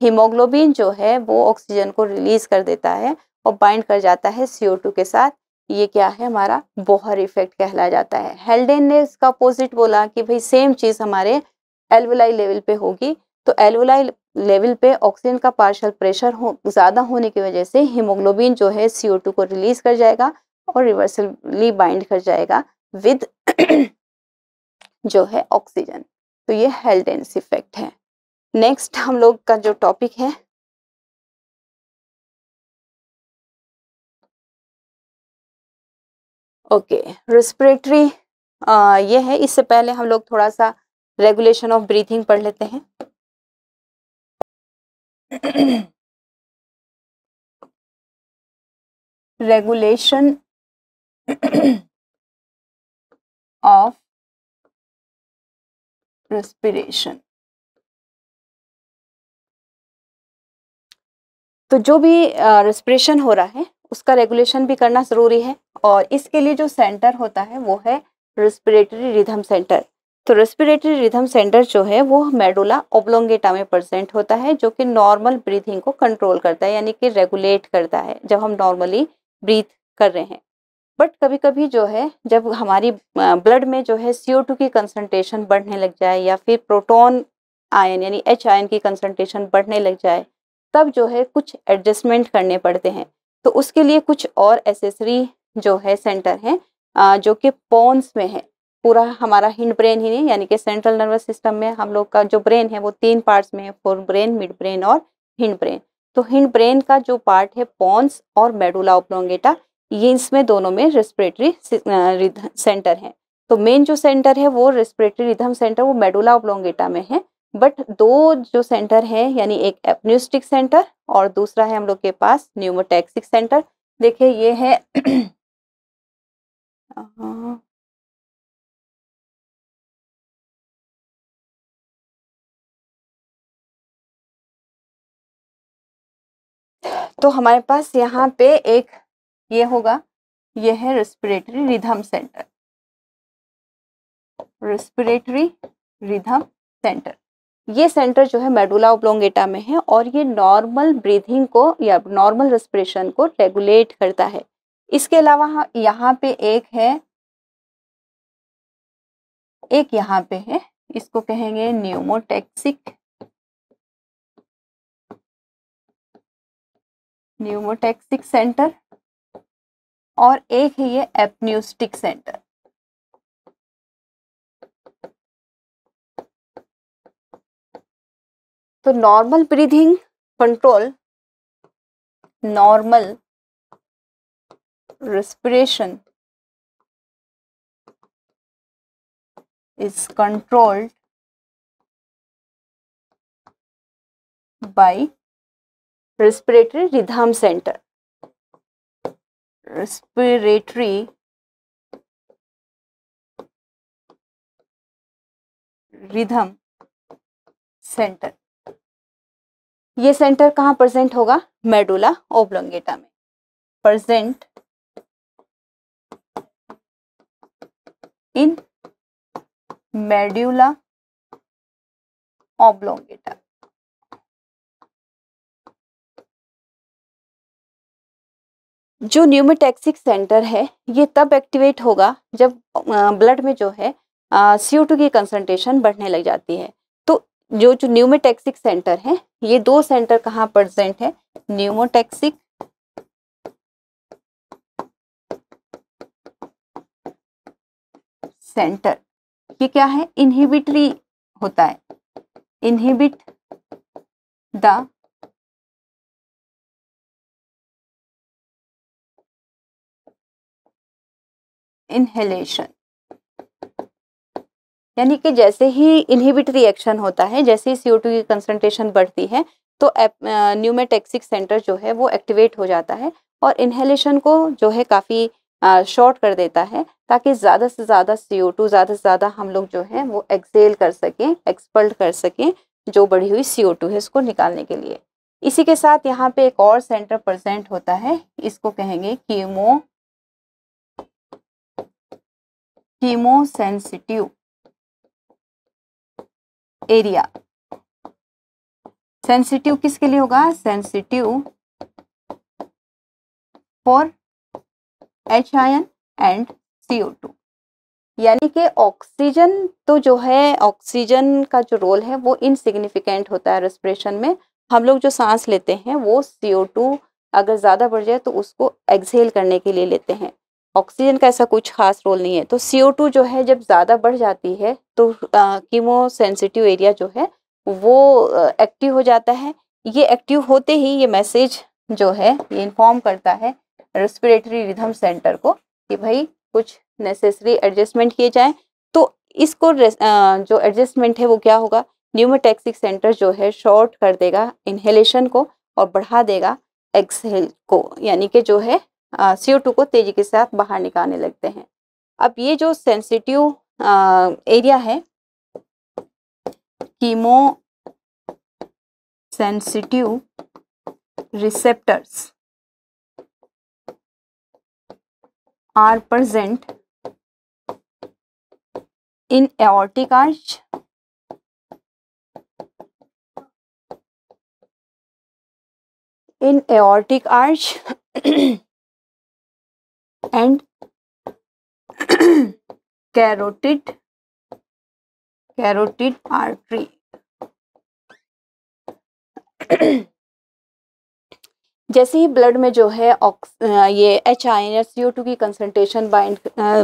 हीमोग्लोबिन जो है वो ऑक्सीजन को रिलीज कर देता है और बाइंड कर जाता है CO2 के साथ। ये क्या है, हमारा बोहर इफेक्ट कहला जाता है। हेल्डेन ने इसका अपोजिट बोला कि भाई सेम चीज़ हमारे एल्वोलाई लेवल पे होगी। तो एल्वोलाई लेवल पे ऑक्सीजन का पार्शियल प्रेशर ज़्यादा होने की वजह से हीमोग्लोबिन जो है CO2 को रिलीज कर जाएगा और रिवर्सली बाइंड कर जाएगा विद जो है ऑक्सीजन। तो ये हेल्डेन्स इफेक्ट है। नेक्स्ट हम लोग का जो टॉपिक है रेस्पिरेटरी ये है। इससे पहले हम लोग थोड़ा सा रेगुलेशन ऑफ ब्रीथिंग पढ़ लेते हैं। Regulation of respiration. तो जो भी रेस्पिरेशन हो रहा है उसका रेगुलेशन भी करना ज़रूरी है, और इसके लिए जो सेंटर होता है वो है रेस्पिरेटरी रिदम सेंटर। तो रेस्पिरेटरी रिदम सेंटर जो है वो मेडुला ओब्लोंगेटा में प्रेजेंट होता है, जो कि नॉर्मल ब्रीथिंग को कंट्रोल करता है, यानी कि रेगुलेट करता है जब हम नॉर्मली ब्रीथ कर रहे हैं। बट कभी कभी जो है जब हमारी ब्लड में जो है CO2 की कंसंट्रेशन बढ़ने लग जाए, या फिर प्रोटॉन आयन यानी H आयन की कंसंट्रेशन बढ़ने लग जाए, तब जो है कुछ एडजस्टमेंट करने पड़ते हैं। तो उसके लिए कुछ और एसेसरी जो है सेंटर हैं, जो कि पोन्स में है। पूरा हमारा हिंड ब्रेन ही नहीं, यानी कि सेंट्रल नर्वस सिस्टम में हम लोग का जो ब्रेन है वो 3 पार्ट्स में है, फोर ब्रेन, मिड ब्रेन और हिंड ब्रेन। तो हिंड ब्रेन का जो पार्ट है पोन्स और मेडुला ओब्लोंगेटा, ये इसमें दोनों में रेस्पिरेटरी सेंटर है। तो मेन जो सेंटर है वो रेस्पिरेटरी रिदम सेंटर वो मेडुला ऑब्लोंगेटा में है, बट दो जो सेंटर है यानी एक एपन्यूस्टिक सेंटर और दूसरा है हम लोग के पास न्यूमोटैक्सिक सेंटर। देखिए ये है तो हमारे पास यहाँ पे एक ये होगा, ये है respiratory rhythm centre, respiratory rhythm centre. ये सेंटर जो है मेडुला ऑब्लोंगेटा में है और ये नॉर्मल ब्रीथिंग को या नॉर्मल रेस्पिरेशन को रेगुलेट करता है। इसके अलावा यहाँ पे एक है, एक यहाँ पे है, इसको कहेंगे न्यूमोटैक्सिक, न्यूमोटैक्सिक सेंटर, और एक है ये एपन्यूस्टिक सेंटर। तो normal breathing control, normal respiration is controlled by respiratory rhythm center. Respiratory rhythm center, ये सेंटर कहाँ प्रेजेंट होगा? मेडुला ऑब्लोंगेटा में प्रेजेंट इन मेडुला ऑब्लोंगेटा। जो न्यूमोटैक्सिक सेंटर है ये तब एक्टिवेट होगा जब ब्लड में जो है CO2 की कंसंट्रेशन बढ़ने लग जाती है। तो जो न्यूमोटैक्सिक सेंटर है, ये दो सेंटर कहाँ प्रेजेंट है? न्यूमोटैक्सिक सेंटर, ये क्या है? इनहिबिटरी होता है, इनहिबिट द इनहेलेशन, यानी कि जैसे ही इनहिबिटरी एक्शन होता है, जैसे ही CO2 की कंसंट्रेशन बढ़ती है तो न्यूमोटैक्सिक सेंटर जो है वो एक्टिवेट हो जाता है और इनहेलेशन को जो है काफ़ी शॉर्ट कर देता है, ताकि ज़्यादा से ज़्यादा CO2, ज़्यादा से ज़्यादा हम लोग जो है वो एक्सेल कर सकें, एक्सपल्ड कर सकें जो बढ़ी हुई CO2 है इसको निकालने के लिए। इसी के साथ यहाँ पे एक और सेंटर प्रेजेंट होता है, इसको कहेंगे कीमोसेंसिटिव एरिया। सेंसिटिव किसके लिए होगा? Sensitive for H ion and CO2, यानी कि ऑक्सीजन तो जो है, ऑक्सीजन का जो रोल है वो इनसिग्निफिकेंट होता है रेस्पिरेशन में। हम लोग जो सांस लेते हैं वो CO2 अगर ज़्यादा बढ़ जाए तो उसको एक्सहेल करने के लिए लेते हैं, ऑक्सीजन का ऐसा कुछ खास रोल नहीं है। तो CO2 जो है जब ज़्यादा बढ़ जाती है तो कीमोसेंसिटिव एरिया जो है वो एक्टिव हो जाता है। ये एक्टिव होते ही ये मैसेज जो है ये इन्फॉर्म करता है रेस्पिरेटरी रिदम सेंटर को कि भाई कुछ नेसेसरी एडजस्टमेंट किए जाएं। तो इसको जो एडजस्टमेंट है वो क्या होगा? न्यूमोटैक्सिक सेंटर जो है शॉर्ट कर देगा इनहेलेशन को और बढ़ा देगा एक्सहेल को, यानी कि जो है CO2 को तेजी के साथ बाहर निकालने लगते हैं। अब ये जो सेंसिटिव एरिया है, chemo sensitive receptors are present in aortic arch, and carotid artery। जैसे ही ब्लड में जो है ये H आयन या CO2 की कंसंट्रेशन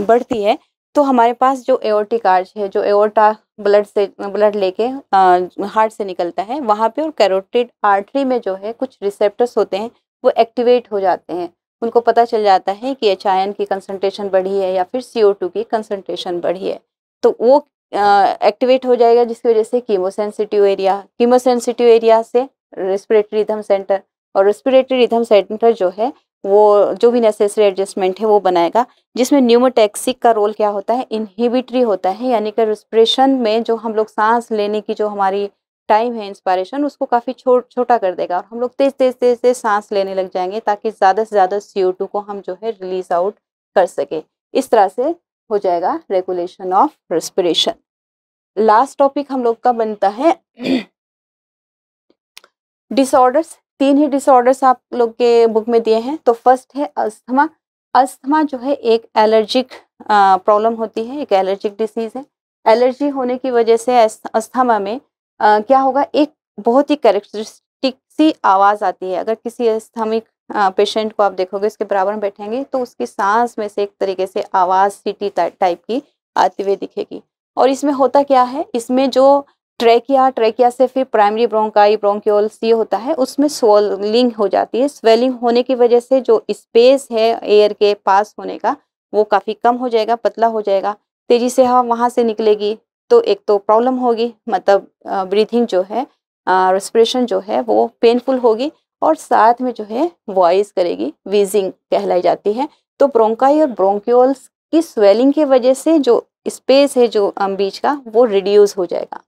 बढ़ती है तो हमारे पास जो एओर्टिक आर्च है, जो एओर्टा ब्लड लेके हार्ट से निकलता है वहाँ पे, और कैरोटिड आर्टरी में जो है कुछ रिसेप्टर्स होते हैं वो एक्टिवेट हो जाते हैं उनको पता चल जाता है कि एच आयन की कंसंट्रेशन बढ़ी है या फिर CO2 की कंसंट्रेशन बढ़ी है, तो वो एक्टिवेट हो जाएगा, जिसकी वजह से कीमोसेंसिटिव एरिया से रेस्पिरेटरी रिदम सेंटर, और रेस्पिरेटरी रिदम सेंटर जो है वो जो भी नेसेसरी एडजस्टमेंट है वो बनाएगा, जिसमें न्यूमोटैक्सिक का रोल क्या होता है, इनहिबिटरी होता है, यानी कि रेस्पिरेशन में जो हम लोग सांस लेने की जो हमारी टाइम है इंस्पायरेशन, उसको काफ़ी छोटा कर देगा और हम लोग तेज तेज तेज तेज सांस लेने लग जाएंगे, ताकि ज़्यादा से ज़्यादा CO2 को हम जो है रिलीज आउट कर सके। इस तरह से हो जाएगा regulation of respiration. Last topic हम लोग का बनता है डिसऑर्डर्स। 3 ही डिसऑर्डर्स आप लोग के बुक में दिए हैं। तो फर्स्ट है अस्थमा। अस्थमा जो है एक एलर्जिक प्रॉब्लम होती है, एक एलर्जिक डिसीज है। एलर्जी होने की वजह से अस्थमा में क्या होगा, एक बहुत ही कैरेक्टरिस्टिक सी आवाज़ आती है। अगर किसी अस्थमिक पेशेंट को आप देखोगे, इसके बराबर में बैठेंगे तो उसकी सांस में से एक तरीके से आवाज़ सीटी टाइप की आती हुई दिखेगी। और इसमें होता क्या है, इसमें जो ट्रेकिया से फिर प्राइमरी ब्रोंकाई, ब्रोंक्यूल्स ये होता है, उसमें स्वेलिंग हो जाती है। स्वेलिंग होने की वजह से जो स्पेस है एयर के पास होने का वो काफ़ी कम हो जाएगा, पतला हो जाएगा, तेज़ी से हवा वहाँ से निकलेगी, तो एक तो प्रॉब्लम होगी, मतलब ब्रीथिंग जो है, रेस्पिरेशन जो है वो पेनफुल होगी, और साथ में जो है वॉइस करेगी, वीजिंग कहलाई जाती है। तो ब्रोंकाई और ब्रोंक्यूल्स की स्वेलिंग की वजह से जो स्पेस है जो बीच का वो रिड्यूस हो जाएगा।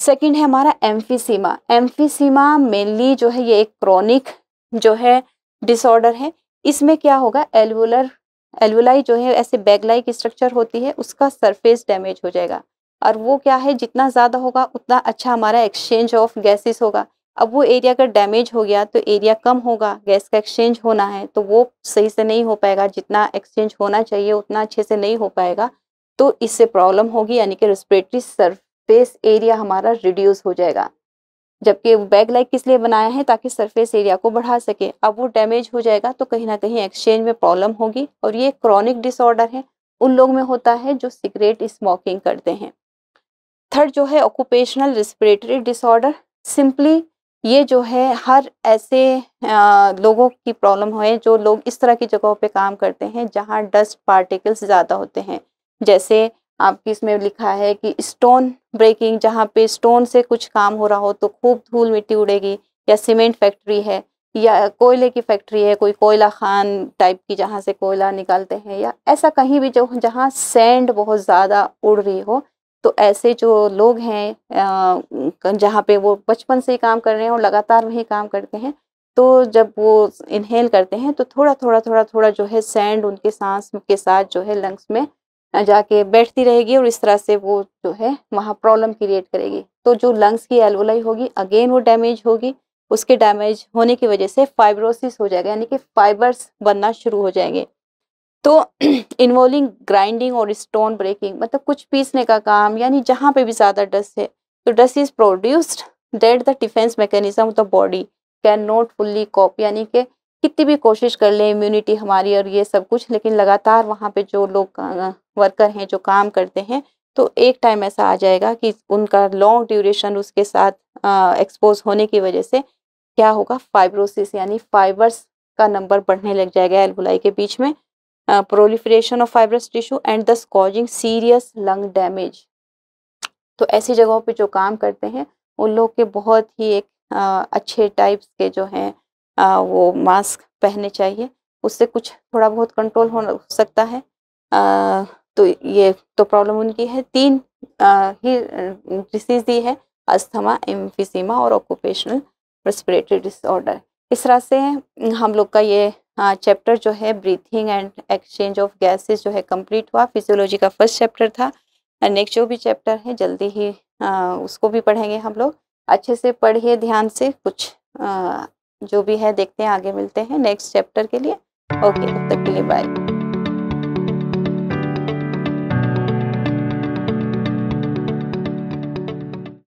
सेकंड है हमारा एम्फीसीमा। एम्फीसीमा मेनली जो है ये एक क्रोनिक जो है डिसऑर्डर है। इसमें क्या होगा, एल्वुलाई जो है ऐसे बैग लाइक स्ट्रक्चर होती है, उसका सरफेस डैमेज हो जाएगा, और वो क्या है, जितना ज़्यादा होगा उतना अच्छा हमारा एक्सचेंज ऑफ गैसेस होगा। अब वो एरिया अगर डैमेज हो गया तो एरिया कम होगा, गैस का एक्सचेंज होना है तो वो सही से नहीं हो पाएगा, जितना एक्सचेंज होना चाहिए उतना अच्छे से नहीं हो पाएगा, तो इससे प्रॉब्लम होगी, यानी कि रेस्पिरेटरी सरफेस एरिया हमारा रिड्यूस हो जाएगा। जबकि बैग लाइक किस लिए बनाया है, ताकि सरफेस एरिया को बढ़ा सके। अब वो डैमेज हो जाएगा तो कहीं ना कहीं एक्सचेंज में प्रॉब्लम होगी, और ये क्रॉनिक डिसऑर्डर है, उन लोग में होता है जो सिगरेट स्मोकिंग करते हैं। थर्ड जो है ऑक्यूपेशनल रेस्पिरेटरी डिसऑर्डर। सिंपली ये जो है हर ऐसे लोगों की प्रॉब्लम है जो लोग इस तरह की जगहों पे काम करते हैं जहाँ डस्ट पार्टिकल्स ज़्यादा होते हैं। जैसे आपकी इसमें लिखा है कि स्टोन ब्रेकिंग, जहाँ पे स्टोन से कुछ काम हो रहा हो तो खूब धूल मिट्टी उड़ेगी, या सीमेंट फैक्ट्री है, या कोयले की फैक्ट्री है, कोई कोयला खान टाइप की जहाँ से कोयला निकालते हैं, या ऐसा कहीं भी जो जहाँ सैंड बहुत ज़्यादा उड़ रही हो, तो ऐसे जो लोग हैं जहाँ पे वो बचपन से ही काम कर रहे हैं और लगातार वही काम करते हैं, तो जब वो इनहेल करते हैं तो थोड़ा जो है सैंड उनके सांस के साथ जो है लंग्स में जाके बैठती रहेगी, और इस तरह से वो जो है वहाँ प्रॉब्लम क्रिएट करेगी। तो जो लंग्स की एल्वोलाई होगी अगेन वो डैमेज होगी, उसके डैमेज होने की वजह से फाइब्रोसिस हो जाएगा, यानी कि फाइबर्स बनना शुरू हो जाएंगे। तो इन्वॉल्विंग ग्राइंडिंग और स्टोन ब्रेकिंग, मतलब कुछ पीसने का काम, यानी जहाँ पे भी ज़्यादा डस्ट है, तो dust is produced that the defence mechanism of the body can not fully cope, यानी कि कितनी भी कोशिश कर ले इम्यूनिटी हमारी और ये सब कुछ, लेकिन लगातार वहाँ पे जो लोग वर्कर हैं जो काम करते हैं, तो एक टाइम ऐसा आ जाएगा कि उनका लॉन्ग ड्यूरेशन उसके साथ एक्सपोज होने की वजह से क्या होगा, फाइब्रोसिस, यानी फाइबर्स का नंबर बढ़ने लग जाएगा एल्वुलाई के बीच में, proliferation of fibrous tissue and thus causing serious lung damage। तो ऐसी जगहों पे जो काम करते हैं उन लोग के बहुत ही एक अच्छे टाइप्स के जो हैं वो मास्क पहनने चाहिए, उससे कुछ थोड़ा बहुत कंट्रोल हो सकता है। तो ये तो प्रॉब्लम उनकी है। 3 ही डिसीज दी है, अस्थमा, एम्फीसीमा और ऑक्यूपेशनल रेस्पिरेटरी डिसऑर्डर। इस तरह से हम लोग का ये चैप्टर जो है breathing and exchange of gases जो है कंप्लीट हुआ। फिजियोलॉजी का फर्स्ट चैप्टर था। नेक्स्ट जो भी चैप्टर है जल्दी ही उसको भी पढ़ेंगे हम लोग। अच्छे से पढ़िए ध्यान से, कुछ जो भी है देखते हैं, आगे मिलते हैं नेक्स्ट चैप्टर के लिए। ओके, तब तक के लिए बाय।